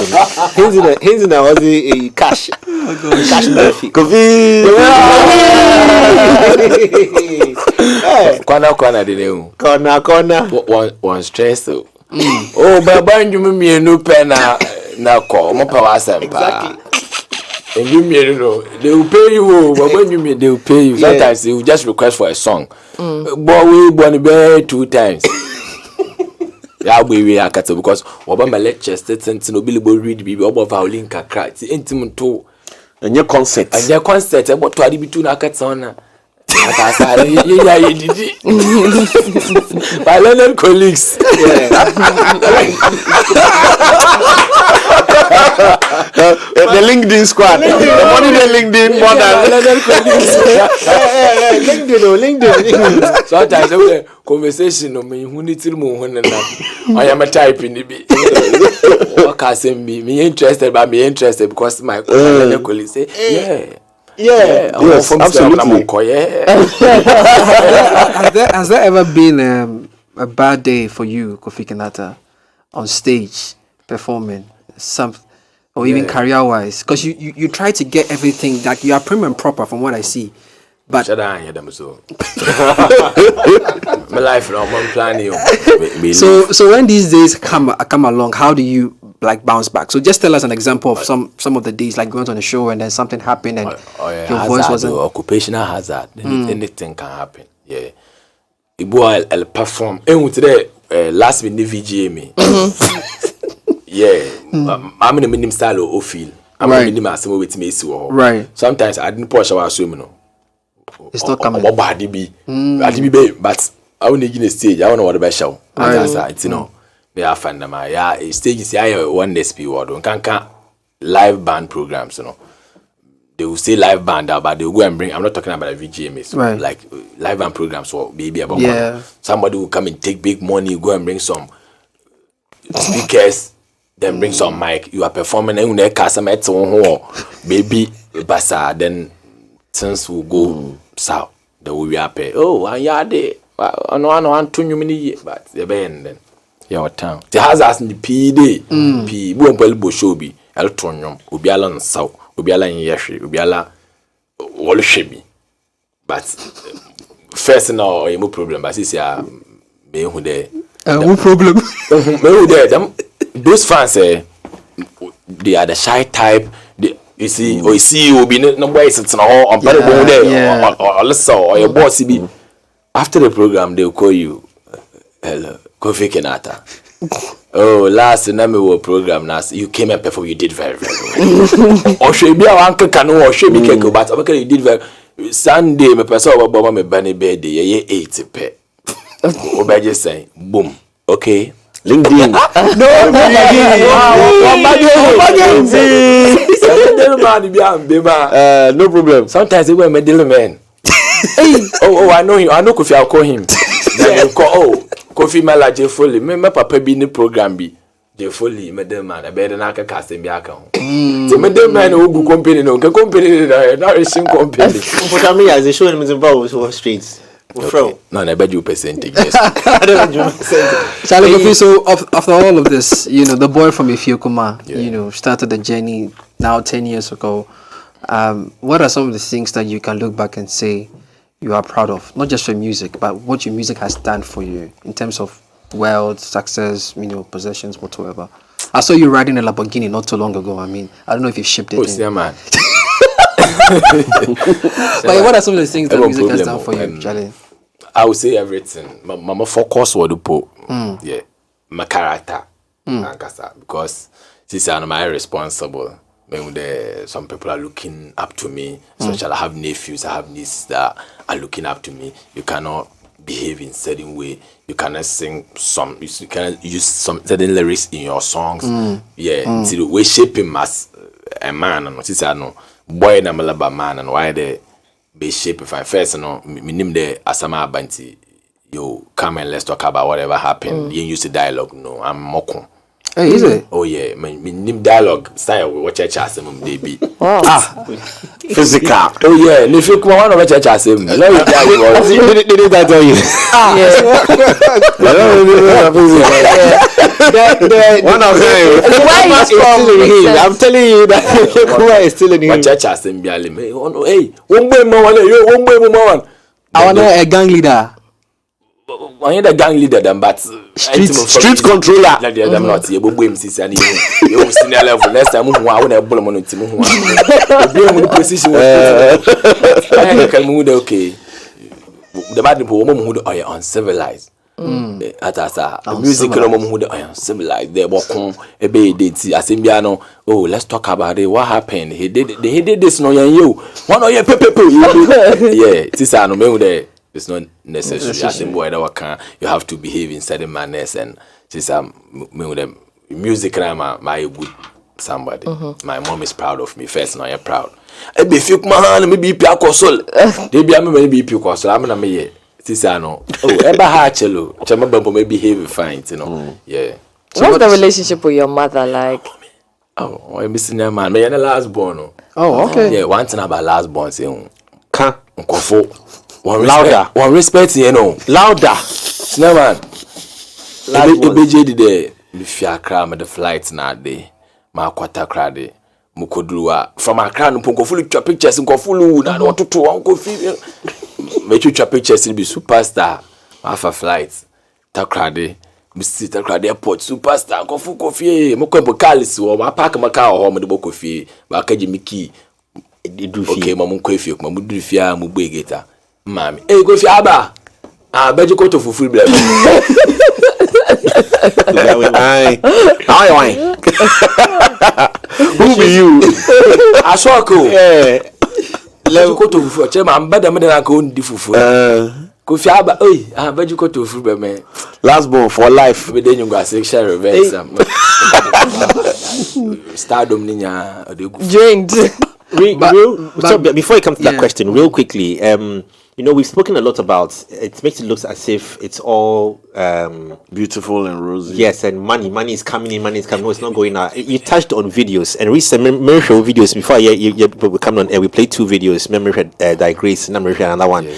[SPEAKER 1] He's in the cash. Cash Murphy.
[SPEAKER 2] Corner the
[SPEAKER 1] Corner.
[SPEAKER 2] One stress. Oh, Baba, you me no pen na call. Mo power sempa. And you they will pay you. But when you they will pay you. Sometimes they will just request for a song. But we want to 2 times. Yeah, we are cut because Obama lectures that no billable read be about violin kakra. It's intimate too.
[SPEAKER 5] And your concert.
[SPEAKER 2] About to be between our cats on. By Leonard colleagues.
[SPEAKER 5] The LinkedIn squad. The money the LinkedIn more than
[SPEAKER 2] LinkedIn. Sometimes the conversation who needs to move I am a type in the B. What can me interested by me interested because my colleagues say
[SPEAKER 5] yes, absolutely.
[SPEAKER 3] Has there ever been a bad day for you, Kofi Kinaata, on stage performing or even career-wise? Because you try to get everything that you are prim and proper from what I see. But
[SPEAKER 2] shut down, them so. My life now, I'm planning.
[SPEAKER 3] So when these days come along, how do you bounce back? So just tell us an example of some of the days, like going on a show and then something happened and your voice wasn't.
[SPEAKER 2] Occupational hazard. Anything can happen. Yeah. Ibu I'll perform. Today last minute VGA me. Yeah. I'm in a minimum style or feel. I'm in a minimum as with me.
[SPEAKER 3] Right.
[SPEAKER 2] Sometimes I didn't push our swimming.
[SPEAKER 3] It's not coming.
[SPEAKER 2] But I want to get a stage. I want to what the show. It's they are fun. Yeah, stages. Yeah, one SP word. Can't live band programs. They will say live band, but they will go and bring. I'm not talking about a VGMs.
[SPEAKER 3] Right.
[SPEAKER 2] Like live band programs or baby about money. Somebody will come and take big money, go and bring some speakers, then bring some mic. You are performing and you customer baby basa. Then since we go south, they will be happy. Oh, and yeah, they. I know 2 minutes, but the band then. Your town. The hazards in the PD. P. Bumpel show be Eltronium, Ubiala and South, Ubiala and Yashi, Ubiala Walshebi. But first now, no problem. But this year, me who there.
[SPEAKER 3] No problem.
[SPEAKER 2] Those fans they are the shy type. You see, or you see, you be no ways it's not all on there or listen or your boss be. After the program, they'll call you. Hello, Kofi Kinaata. Oh, last time we program, you came and performed. You did very well. Or should be our uncle canoe or should be keko, but okay, you did very. Sunday, my person over my bunny birthday. Yeah, 80 pe. Obey just saying, boom. Okay.
[SPEAKER 5] LinkedIn.
[SPEAKER 2] No problem. Sometimes they were my dealer man. Oh, I know him. I know Kofi. I'll call him. Then you call. Oh, Kofi Malaje fully. Me papa be in the program be. They fully madam man, I better not a casting be account. The madam man who company no company not a same company.
[SPEAKER 1] What I mean as they show him in the bow so streets. Fro.
[SPEAKER 2] No, I bet you percentage. Yes.
[SPEAKER 3] Charlie Kofi, so after all of this, you know, the boy from Ifiokuma, you know, started the journey now 10 years ago. What are some of the things that you can look back and say you are proud of? Not just your music, but what your music has done for you in terms of wealth, success, you know, possessions, whatsoever. I saw you riding a Lamborghini not too long ago. I mean, I don't know if you shipped it.
[SPEAKER 2] Oh, yeah, man.
[SPEAKER 3] But what are some of the things that music has done for you, Charlie?
[SPEAKER 2] I would say everything. My focus was the po. Yeah, my character, because since I'm responsible. When some people are looking up to me, especially I have nephews, I have nieces that are looking up to me. You cannot behave in certain way. You cannot sing some. You cannot use some certain lyrics in your songs. Yeah, so we shaping as a man, and since I know boy na malaba man, and why they be shape if I first no me name the asama banti. You come and let's talk about whatever happened. You use the dialogue. No, I'm moko.
[SPEAKER 3] Hey, is it?
[SPEAKER 2] Oh yeah, my name dialogue style we watch church them they be.
[SPEAKER 4] Wow.
[SPEAKER 5] Physical.
[SPEAKER 2] Oh yeah, if you come one of church them. No, you
[SPEAKER 1] Did that tell you?
[SPEAKER 5] One of them.
[SPEAKER 4] Why is from?
[SPEAKER 1] I'm telling you that why is still in him.
[SPEAKER 2] church them be ale me. Hey, one boy one.
[SPEAKER 3] I want a gang leader.
[SPEAKER 2] I ain't the gang leader them, but
[SPEAKER 5] Street controller.
[SPEAKER 2] Like them not here. Boy, MCC and you senior level. Next time, I want to bull on team. The position. I can move okay. The bad people who are uncivilized. The music who are uncivilized. They walk on a bay date. I say, oh, let's talk about it. What happened? He did this. No, you. One of your people. Yeah, this I know there. It's not necessary. I think you have to behave in certain manners, and since I'm music, my good somebody. My mom is proud of me first, and I am proud. I be feel my hand, maybe pia console. They be maybe pia console. I'm not me. Since I know. Oh, ever hachelo. Chama bumbo may behave fine, you know. Yeah.
[SPEAKER 4] So what's the relationship with your mother like?
[SPEAKER 2] Oh, I'm missing a man. Me and the last born.
[SPEAKER 3] Oh, okay.
[SPEAKER 2] Yeah, one thing about last born saying,
[SPEAKER 1] Can
[SPEAKER 2] Nkofo.
[SPEAKER 1] Louder.
[SPEAKER 2] One respect, you know.
[SPEAKER 1] Louder.
[SPEAKER 2] Snowman. Ebejedi de bifia kra me the flight na de. Ma kwata kra de. Mukodruwa from Accra no Nkofulu twa pictures Nkofulu na ototo Nkofi. Me twa pictures be superstar. Ma fa flight. Takra de. Mr. Takra de airport superstar Nkofu Kofi. Mo kwembo kalis wo ma park maka ho mo de Kofi. Ba kaji miki. Okay, mamu Kofi ko mamu dufia mu begeta. Mami, hey, go fi aba. Beji ko to fufu blem.
[SPEAKER 5] Why? Who be you?
[SPEAKER 2] Ashoko.
[SPEAKER 5] Yeah.
[SPEAKER 2] Beji ko to fufu. Chema mbada na ko ndi fufu. Go fi aba. Oi, beji ko to fufu blem.
[SPEAKER 5] Last born for life.
[SPEAKER 2] We dey nyungwa sexual revenge. Stardom ninya
[SPEAKER 4] Drained.
[SPEAKER 1] Before you come to that question, real quickly, you know, we've spoken a lot about it. Makes it look as if it's all
[SPEAKER 5] Beautiful and rosy.
[SPEAKER 1] yes, and money is coming in, money is coming. No, it's not going out. You touched on videos and recent memory show videos. Before we come on air, we played 2 videos. Memory digress, memory another one.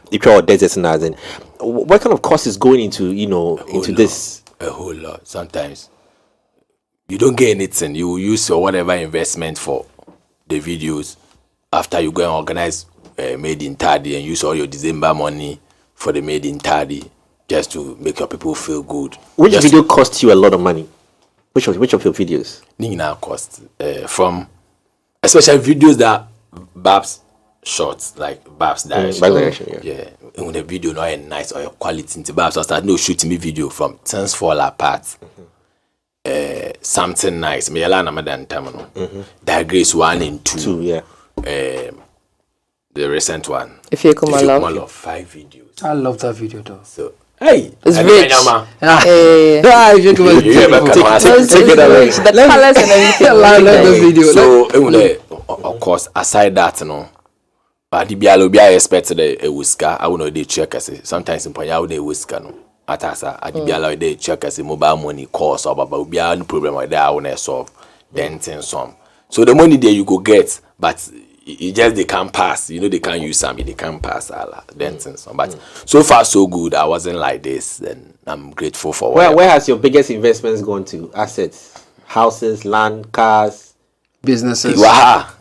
[SPEAKER 1] You try deserts and others. What kind of cost is going into into this?
[SPEAKER 2] A whole lot. Sometimes you don't get anything. You use your whatever investment for the videos after you go and organize made in Tardy and use all your December money for the made in Tardy just to make your people feel good.
[SPEAKER 1] Which video cost you a lot of money? Which of your videos?
[SPEAKER 2] Nina cost from especially videos that Babs shots like Babs direction. Yeah. When the video not a nice or your quality into Babs start no shooting me video from Things Fall Apart. Something nice. Me yala na madan tamano. Digress 1 and 2.
[SPEAKER 1] 2, yeah.
[SPEAKER 2] The recent one.
[SPEAKER 4] If you come
[SPEAKER 2] love 5 videos.
[SPEAKER 3] I love that video though.
[SPEAKER 2] So hey,
[SPEAKER 4] it's rich.
[SPEAKER 2] Take it away.
[SPEAKER 4] The colors and everything.
[SPEAKER 3] I love the video.
[SPEAKER 2] So of course, aside that, but the bialo be expected a whisker. I will know they check us. Sometimes in Panya they whisker no. Atasa, I did be allowed to check as a mobile money course or about be no problem with that I want to solve. Then some. So the money there you go get, but it just they can't pass. You know they can't use some, they can't pass then some. But so far so good. I wasn't like this, and I'm grateful for
[SPEAKER 1] Where has your biggest investments gone to? Assets, houses, land, cars,
[SPEAKER 3] businesses.
[SPEAKER 2] Waha.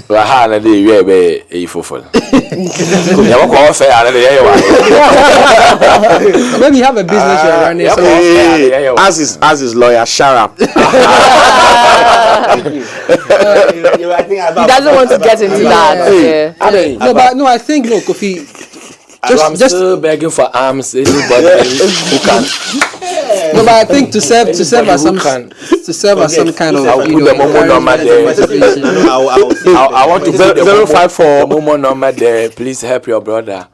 [SPEAKER 2] Waha na dey we be fofol. Ya wo ko fe ara dey wa.
[SPEAKER 3] Maybe you have a business you're running. So
[SPEAKER 5] As his lawyer, shut up.
[SPEAKER 4] He doesn't want to get into that.
[SPEAKER 3] No, I think Kofi.
[SPEAKER 2] I'm still begging for arms. Anybody who can.
[SPEAKER 3] No, but I think to serve as some kind of
[SPEAKER 2] I want to put the 054 Momo number there. Please help your brother.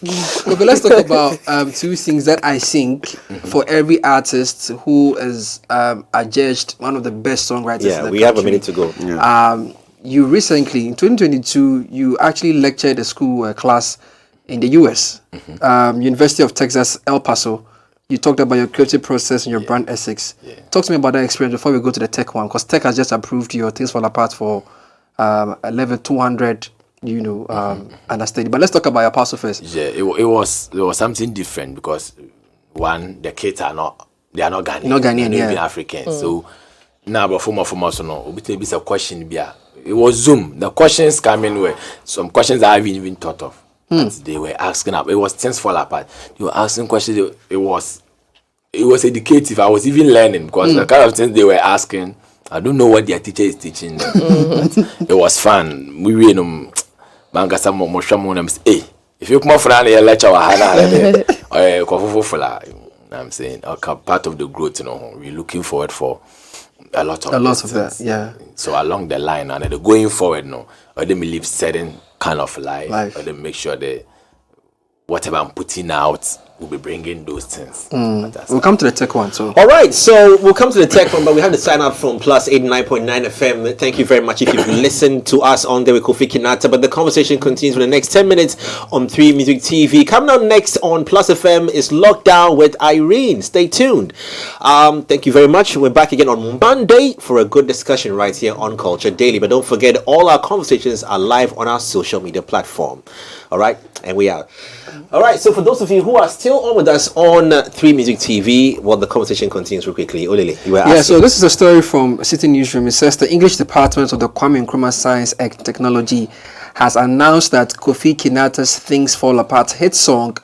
[SPEAKER 3] Okay, let's talk about two things that I think for every artist who is adjudged one of the best songwriters.
[SPEAKER 1] Yeah,
[SPEAKER 3] in the
[SPEAKER 1] we
[SPEAKER 3] country.
[SPEAKER 1] have a minute to go.
[SPEAKER 3] Yeah. You recently in 2022 you actually lectured a school class in the US, University of Texas, El Paso. You talked about your creative process and your brand ethics. Yeah. Talk to me about that experience before we go to the tech one, because tech has just approved your Things Fall Apart for a level 200, understudy. But let's talk about your Paso first.
[SPEAKER 2] Yeah, it was something different because one, the kids are not Ghanaian.
[SPEAKER 3] Not Ghanaian,
[SPEAKER 2] they're even African. So now, but for so no, be a question. It was Zoom. The questions coming were some questions I haven't even thought of. They were asking up. It was Things Fall Apart. They were asking questions. It was educative. I was even learning because the kind of things they were asking, I don't know what their teacher is teaching them. It was fun. We were mangasa mo hey, if you come for a lecture I'm saying part of the growth, we're looking forward for a lot of
[SPEAKER 3] that. Yeah.
[SPEAKER 2] So along the line and then going forward, or they live certain kind of life. Or they make sure that whatever I'm putting out will be bringing those things.
[SPEAKER 3] We'll come to the tech one. So
[SPEAKER 1] all right, so we'll come to the tech one, but we have to sign out from Plus 89.9 FM. Thank you very much if you've listened to us on there with Kofi Kinaata. But the conversation continues for the next 10 minutes on 3 Music TV. Coming up next on Plus FM is Lockdown with Irene. Stay tuned. Thank you very much. We're back again on Monday for a good discussion right here on Culture Daily. But don't forget, all our conversations are live on our social media platform. All right, and we are. All right, so for those of you who are still on with us on 3 Music TV, the conversation continues real quickly. Olele, you were asking.
[SPEAKER 3] Yeah, so this is a story from City Newsroom. It says the English Department of the Kwame Nkrumah Science and Technology has announced that Kofi Kinaata's Things Fall Apart hit song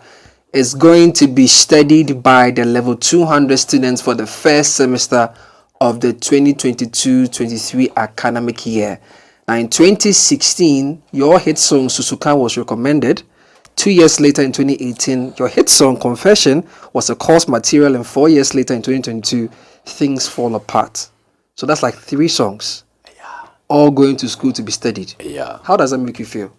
[SPEAKER 3] is going to be studied by the level 200 students for the first semester of the 2022-23 academic year. Now, in 2016, your hit song Susuka was recommended. 2 years later, in 2018, your hit song Confession was a course material, and 4 years later, in 2022, Things Fall Apart. So that's like 3 songs, all going to school to be studied.
[SPEAKER 2] Yeah.
[SPEAKER 3] How does that make you feel?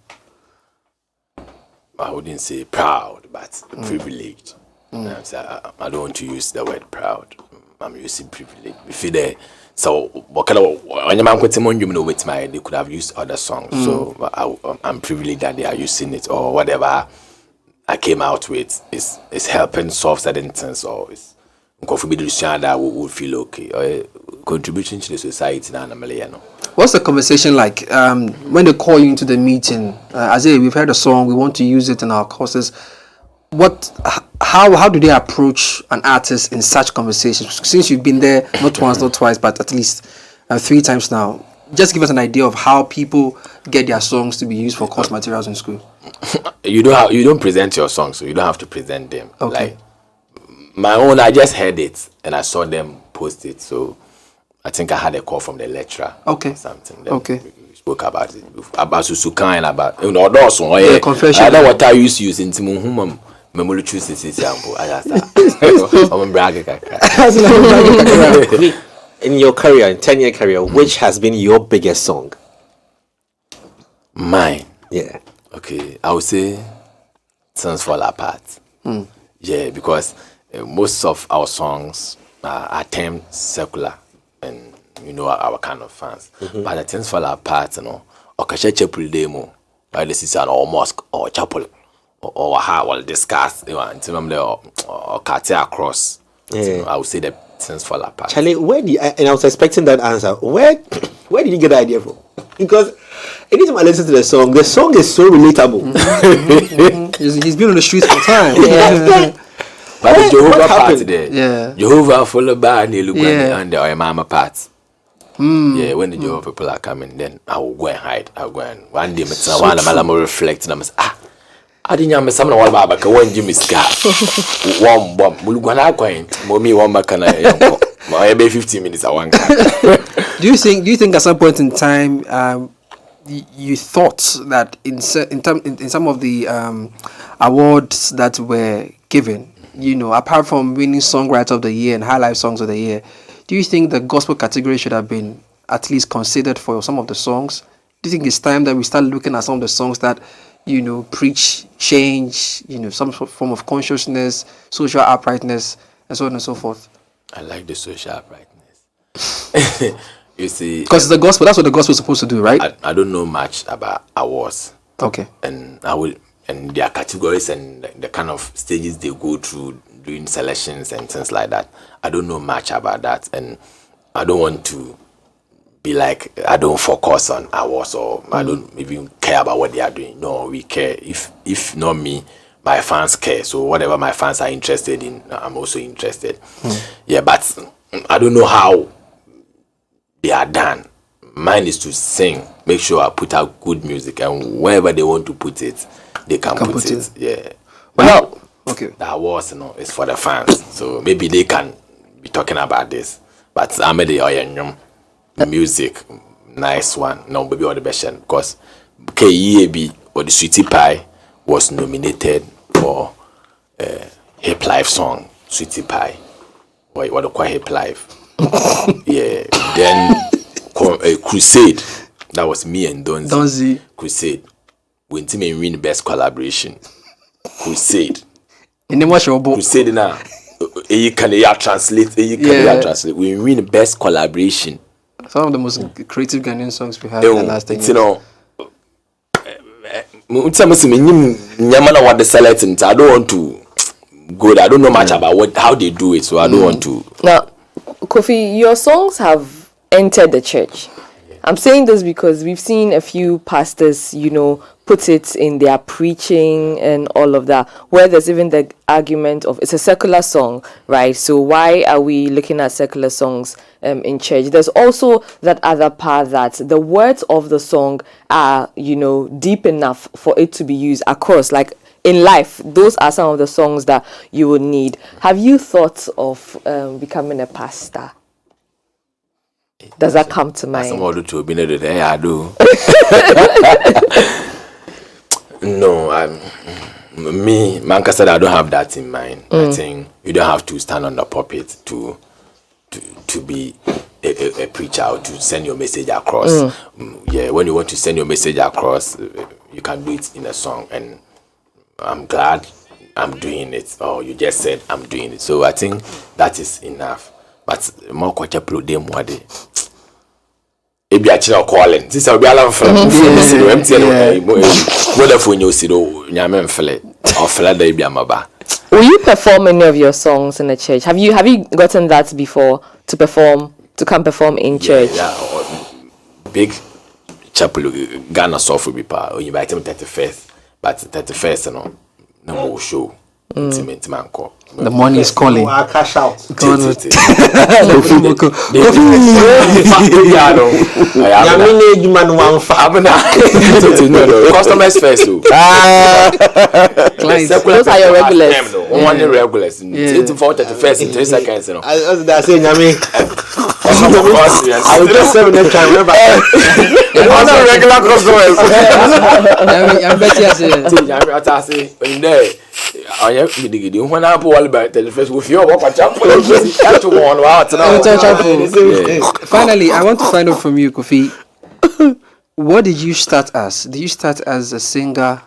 [SPEAKER 2] I wouldn't say proud, but privileged. I don't want to use the word proud. I'm using privilege. If there, so what kind of when I'm with my, they could have used other songs. So I'm privileged that they are using it, or whatever I came out with is helping solve certain things, or is that will feel okay, or contributing to the society.
[SPEAKER 3] What's the conversation like when they call you into the meeting? As we've heard a song, we want to use it in our courses. How do they approach an artist in such conversations? Since you've been there not once, not twice, but at least 3 times now, just give us an idea of how people get their songs to be used for course materials in school.
[SPEAKER 2] You don't present your songs, so you don't have to present them.
[SPEAKER 3] Okay.
[SPEAKER 2] Like my own, I just heard it and I saw them post it, so I think I had a call from the lecturer.
[SPEAKER 3] Okay.
[SPEAKER 2] Or something.
[SPEAKER 3] Okay.
[SPEAKER 2] We spoke about it, about Susuka and about those
[SPEAKER 3] Confession.
[SPEAKER 2] I know what I used to use in Timon. Memolo choose this example. I'm bragging.
[SPEAKER 1] In your career, in 10-year career, which has been your biggest song?
[SPEAKER 2] Mine.
[SPEAKER 1] Yeah.
[SPEAKER 2] Okay, I would say Things Fall Apart. Yeah, because most of our songs are termed secular, and our kind of fans. But the Things Fall Apart, or Kasha Chapel demo, this is an or mosque or chapel. or how we'll discuss, until I'm there or cut it across.
[SPEAKER 1] Yeah.
[SPEAKER 2] I would say the things fall apart.
[SPEAKER 1] Charlie, and I was expecting that answer. Where did you get the idea from? Because anytime I listen to the song is so relatable.
[SPEAKER 3] He's been on the streets for time.
[SPEAKER 2] But the Jehovah part
[SPEAKER 1] happened?
[SPEAKER 2] there,
[SPEAKER 3] Yeah.
[SPEAKER 2] Jehovah followed by and
[SPEAKER 3] Yeah.
[SPEAKER 2] and the mama part. Yeah, when the Jehovah people are coming, then I will go and hide. I'll go and one day, one of reflect and I'm say, I didn't have some of my back when Jimmy Scar. One bomb, Mulugana coin, mommy, one back and I 15 minutes. I want.
[SPEAKER 3] Do you think at some point in time, you thought that in some of the awards that were given, apart from winning Songwriter of the Year and High Life Songs of the Year, do you think the gospel category should have been at least considered for some of the songs? Do you think it's time that we start looking at some of the songs that, preach change, some form of consciousness, social uprightness, and so on and so forth?
[SPEAKER 2] I like the social uprightness. You see,
[SPEAKER 3] because the gospel, that's what the gospel is supposed to do, right?
[SPEAKER 2] I don't know much about awards.
[SPEAKER 3] Okay.
[SPEAKER 2] And and their categories and the kind of stages they go through doing selections and things like that. I don't know much about that, and I don't want to be like I don't focus on awards or I don't even care about what they are doing. No, we care. If not me, my fans care. So whatever my fans are interested in, I'm also interested. Yeah, but I don't know how they are done. Mine is to sing, make sure I put out good music, and wherever they want to put it, they can put it. Yeah.
[SPEAKER 3] Well, okay.
[SPEAKER 2] The awards, is for the fans. So maybe they can be talking about this. But I'm the music, nice one. No, maybe all the best because KEAB or the Sweetie Pie was nominated for Hip Life song, Sweetie Pie. What do you call Hip Life? Yeah. Then Crusade. That was me and Donzi. Crusade. We team win best collaboration. Crusade. Crusade now. You can translate. Translate. We win best collaboration.
[SPEAKER 3] Some of the most creative Ghanaian songs we have in the last 10 years.
[SPEAKER 2] I don't want to go there. I don't know much about how they do it, so I don't want to.
[SPEAKER 4] Now, Kofi, your songs have entered the church. I'm saying this because we've seen a few pastors, put it in their preaching and all of that, where there's even the argument of it's a secular song, right? So why are we looking at secular songs in church? There's also that other part that the words of the song are, deep enough for it to be used across, like in life. Those are some of the songs that you would need. Have you thought of becoming a pastor? Does that come to mind?
[SPEAKER 2] I do. No, Manka said I don't have that in mind. I think you don't have to stand on the pulpit to be a preacher or to send your message across. Yeah, when you want to send your message across, you can do it in a song, and I'm glad I'm doing it. Or you just said I'm doing it, so I think that is enough. But more kwacha pro dem wade. Ebi achira calling. This will be alarm for MTN. Whether for you see nyame mfele or fela da ebi amaba.
[SPEAKER 4] Will you perform any of your songs in the church? Have you gotten that before to come perform in church?
[SPEAKER 2] Yeah, big chapel Ghana software be pa. You invite him 31st, but 31st no more show. Intimate man call.
[SPEAKER 3] The money is calling.
[SPEAKER 1] Cash out.
[SPEAKER 2] Customer first.
[SPEAKER 4] Those are your regulars.
[SPEAKER 2] One regulars. 31st in 3 seconds.
[SPEAKER 1] I say, I will just 7 next time. Remember,
[SPEAKER 2] regular customers.
[SPEAKER 3] I bet
[SPEAKER 2] I when I put all about the first with your
[SPEAKER 3] Finally, I want to find out from you, Kofi. What did you start as? Did you start as a singer,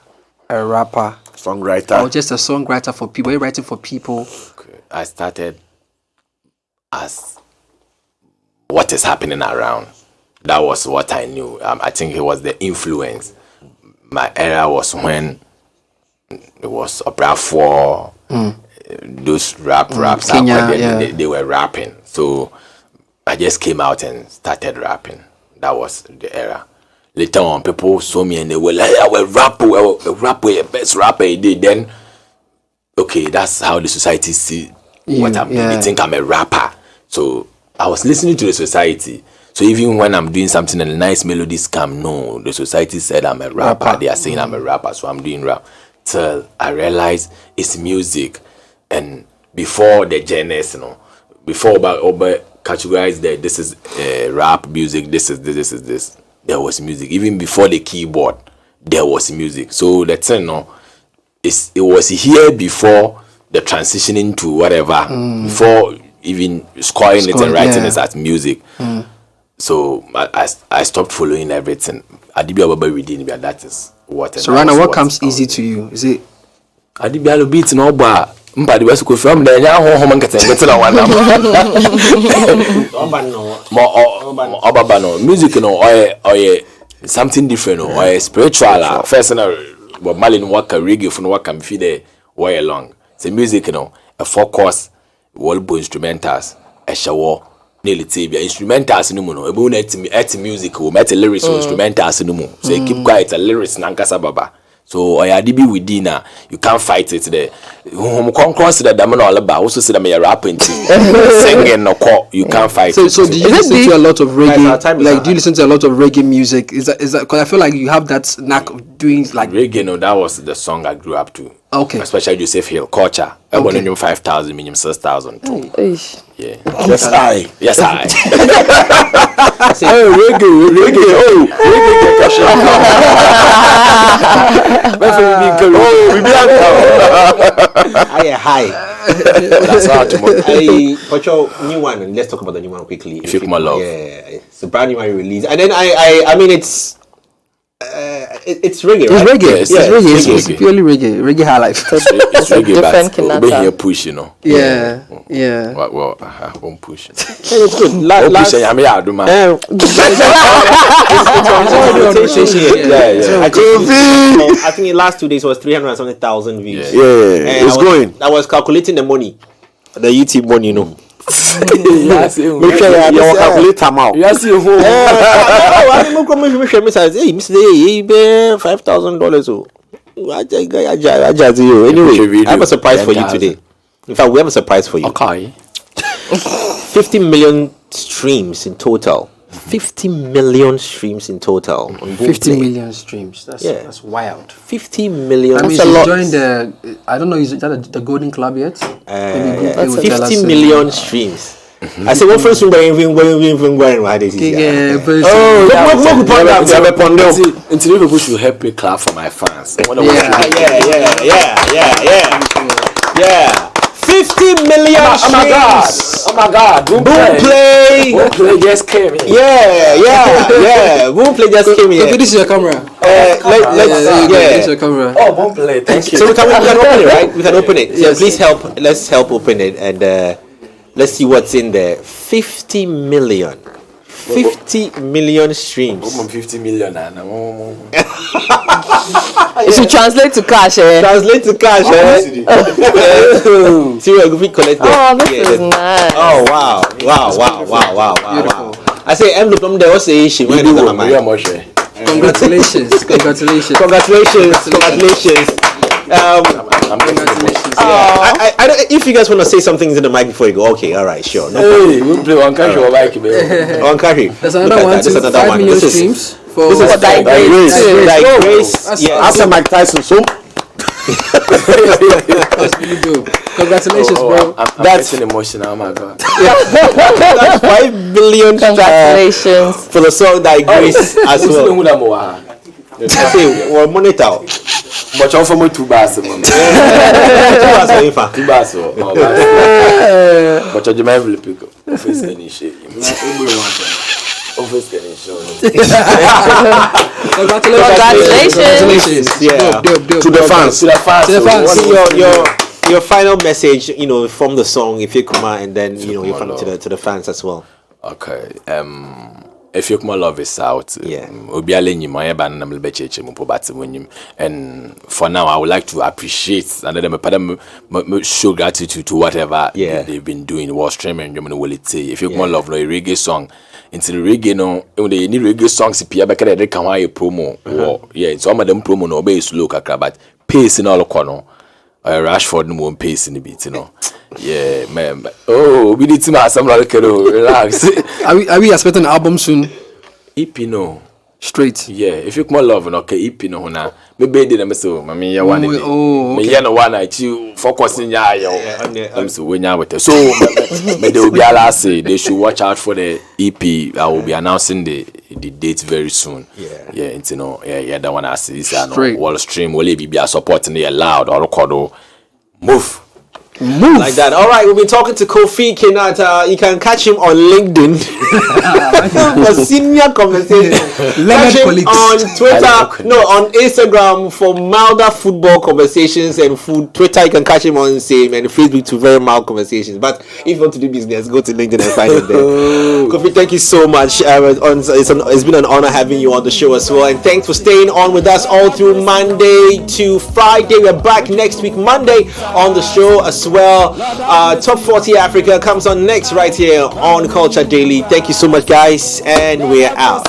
[SPEAKER 3] a rapper,
[SPEAKER 5] songwriter,
[SPEAKER 3] or just a songwriter for people? Are you writing for people?
[SPEAKER 2] I started as what is happening around. That was what I knew. I think it was the influence. My era was when it was Opera 4, those raps.
[SPEAKER 3] Kenya,
[SPEAKER 2] they were rapping. So I just came out and started rapping. That was the era. Later on, people saw me and they were like, "I will rap, best rapper he did." Then, okay, that's how the society see what I'm doing. They think I'm a rapper. So I was listening to the society. So even when I'm doing something and the nice melodies come, no, the society said I'm a rapper. They are saying I'm a rapper, so I'm doing rap. Till I realized it's music. And before the genres, before categorize that this is rap music, this is this. There was music. Even before the keyboard, there was music. So the thing, it was here before the transitioning to whatever, before even scoring it and writing it as music. So I stopped following everything. That is what.
[SPEAKER 3] So Rana, what comes easy to you? Is it?
[SPEAKER 2] Adibia beats no bar. Mpadi West Kofi from the home and get one. Music or something different or spiritual. First, but Malin work a reggae from work and feed there way along. It's music, a focus, world instrumentals, a shower. Nearly tibia instrumentals no mo ebe una music o met lyrics instrumentals no mo so you keep quiet lyrics nankasa baba so oyadibi within you can't fight it there cross the dam no all ba also say that me rapping singing no call you can't fight it.
[SPEAKER 3] So do you listen to a lot of reggae, like do you listen to a lot of reggae music? Is that because I feel like you have that knack of doing like
[SPEAKER 2] reggae? No, that was the song I grew up to.
[SPEAKER 3] Okay,
[SPEAKER 2] especially Joseph Hill culture. I want to 5,000 minimum 6,000 too. Yeah.
[SPEAKER 5] Yes, I.
[SPEAKER 2] Oh, reggae.
[SPEAKER 1] Hi.
[SPEAKER 2] That's how tomorrow.
[SPEAKER 1] Put your new one, and let's talk about the new one quickly.
[SPEAKER 2] If you come along.
[SPEAKER 1] Yeah, it's a brand new one release, and then I mean it's reggae, right?
[SPEAKER 3] It's reggae.
[SPEAKER 2] Yes,
[SPEAKER 3] It's reggae.
[SPEAKER 2] it's
[SPEAKER 3] It's purely reggae high life.
[SPEAKER 2] It's reggae,
[SPEAKER 4] different
[SPEAKER 2] but
[SPEAKER 4] Kinaata.
[SPEAKER 2] here push,
[SPEAKER 3] Yeah.
[SPEAKER 2] Well, I won't push.
[SPEAKER 1] It's good.
[SPEAKER 2] Push, I mean, I do man.
[SPEAKER 1] I think in last 2 days was 300,000 views.
[SPEAKER 5] Yeah, it's going.
[SPEAKER 1] I was calculating the money, the YouTube money,
[SPEAKER 2] Yes,
[SPEAKER 5] Make sure you calculate them out.
[SPEAKER 2] Yes, you hold.
[SPEAKER 1] I didn't come hey, Mr. $5,000. Anyway, I have a surprise for you today. In fact, we have a surprise for you.
[SPEAKER 2] Okay.
[SPEAKER 1] 50 million streams in total. 50 million streams in total. On
[SPEAKER 3] 50 million streams. That's wild.
[SPEAKER 1] 50 million.
[SPEAKER 3] That means you joined the. I don't know. Is that the Golden Club yet?
[SPEAKER 1] Maybe 50 million streams. I said, what first one going why this is?
[SPEAKER 2] Until people should help me clap for my fans.
[SPEAKER 1] Yeah. 50 million streams.
[SPEAKER 2] Oh my God.
[SPEAKER 1] Boom play
[SPEAKER 2] just came in.
[SPEAKER 1] Yeah. Boom play just came in.
[SPEAKER 3] Okay, this is your camera.
[SPEAKER 1] This
[SPEAKER 3] is your camera.
[SPEAKER 2] Oh, Boom play. Thank you.
[SPEAKER 1] So we can open it, right? We can open it. So please help. Let's help open it and let's see what's in there. 50 million. 50 million streams.
[SPEAKER 2] 50 million.
[SPEAKER 4] It should translate to cash,
[SPEAKER 1] Translate to cash, See what we collect there.
[SPEAKER 4] Oh, this is nice.
[SPEAKER 1] Oh, wow. I say, envelope, there was a issue.
[SPEAKER 3] Congratulations.
[SPEAKER 1] I don't, if you guys want to say something into the mic before you go, okay, all right, sure. No
[SPEAKER 2] hey, we'll play one country or bike.
[SPEAKER 1] One country.
[SPEAKER 3] There's another one. 5 million streams.
[SPEAKER 1] This is Grace.
[SPEAKER 5] Yeah, after Mike Tyson, so.
[SPEAKER 3] That's really good. Congratulations, bro.
[SPEAKER 2] That's an emotional. Oh my God.
[SPEAKER 1] That's 5 billion.
[SPEAKER 4] Congratulations
[SPEAKER 1] for the song that Grace as well. We're monitor.
[SPEAKER 2] But you're from 2 bars. 2 bars. But you're very pick up. Office getting shit.
[SPEAKER 4] Congratulations.
[SPEAKER 1] Yeah.
[SPEAKER 5] To the fans.
[SPEAKER 1] Your final message, from the song, if you come out, and then you're from to the fans as well.
[SPEAKER 2] Okay. If you come love is out,
[SPEAKER 1] Yeah.
[SPEAKER 2] And for now, I would like to appreciate and then show gratitude to whatever they've been doing. Was streaming, will it say? If you come love no a reggae song, into the reggae no, they need reggae songs. If you ever can promo, some of them promo no base look but pace in all corner. Rashford no one pace in the beat, Yeah, man. Oh, we need to have some like relax.
[SPEAKER 3] Are we expecting an album soon?
[SPEAKER 2] EP no.
[SPEAKER 3] Straight.
[SPEAKER 2] Yeah, if you come love okay, EP no na. Maybe they them so, mami ya one. Me ya no one I you focus in ya yo. I'm so when ya with so me they will be allowed say they should watch out for the EP. I will be announcing the date very soon. Yeah, that one I see this wall stream will be supporting the loud or record move
[SPEAKER 1] like that. All right, we've been talking to Kofi Kinaata. You can catch him on LinkedIn for senior conversation. Catch him on Twitter, on Instagram for milder football conversations and food. Twitter, you can catch him on same, and Facebook to very mild conversations. But if you want to do business, go to LinkedIn and find him there. Kofi, thank you so much. It's been an honor having you on the show as well, and thanks for staying on with us all through Monday to Friday. We're back next week, Monday, on the show as well. Top 40 Africa comes on next right here on Culture Daily. Thank you so much, guys, and we're out.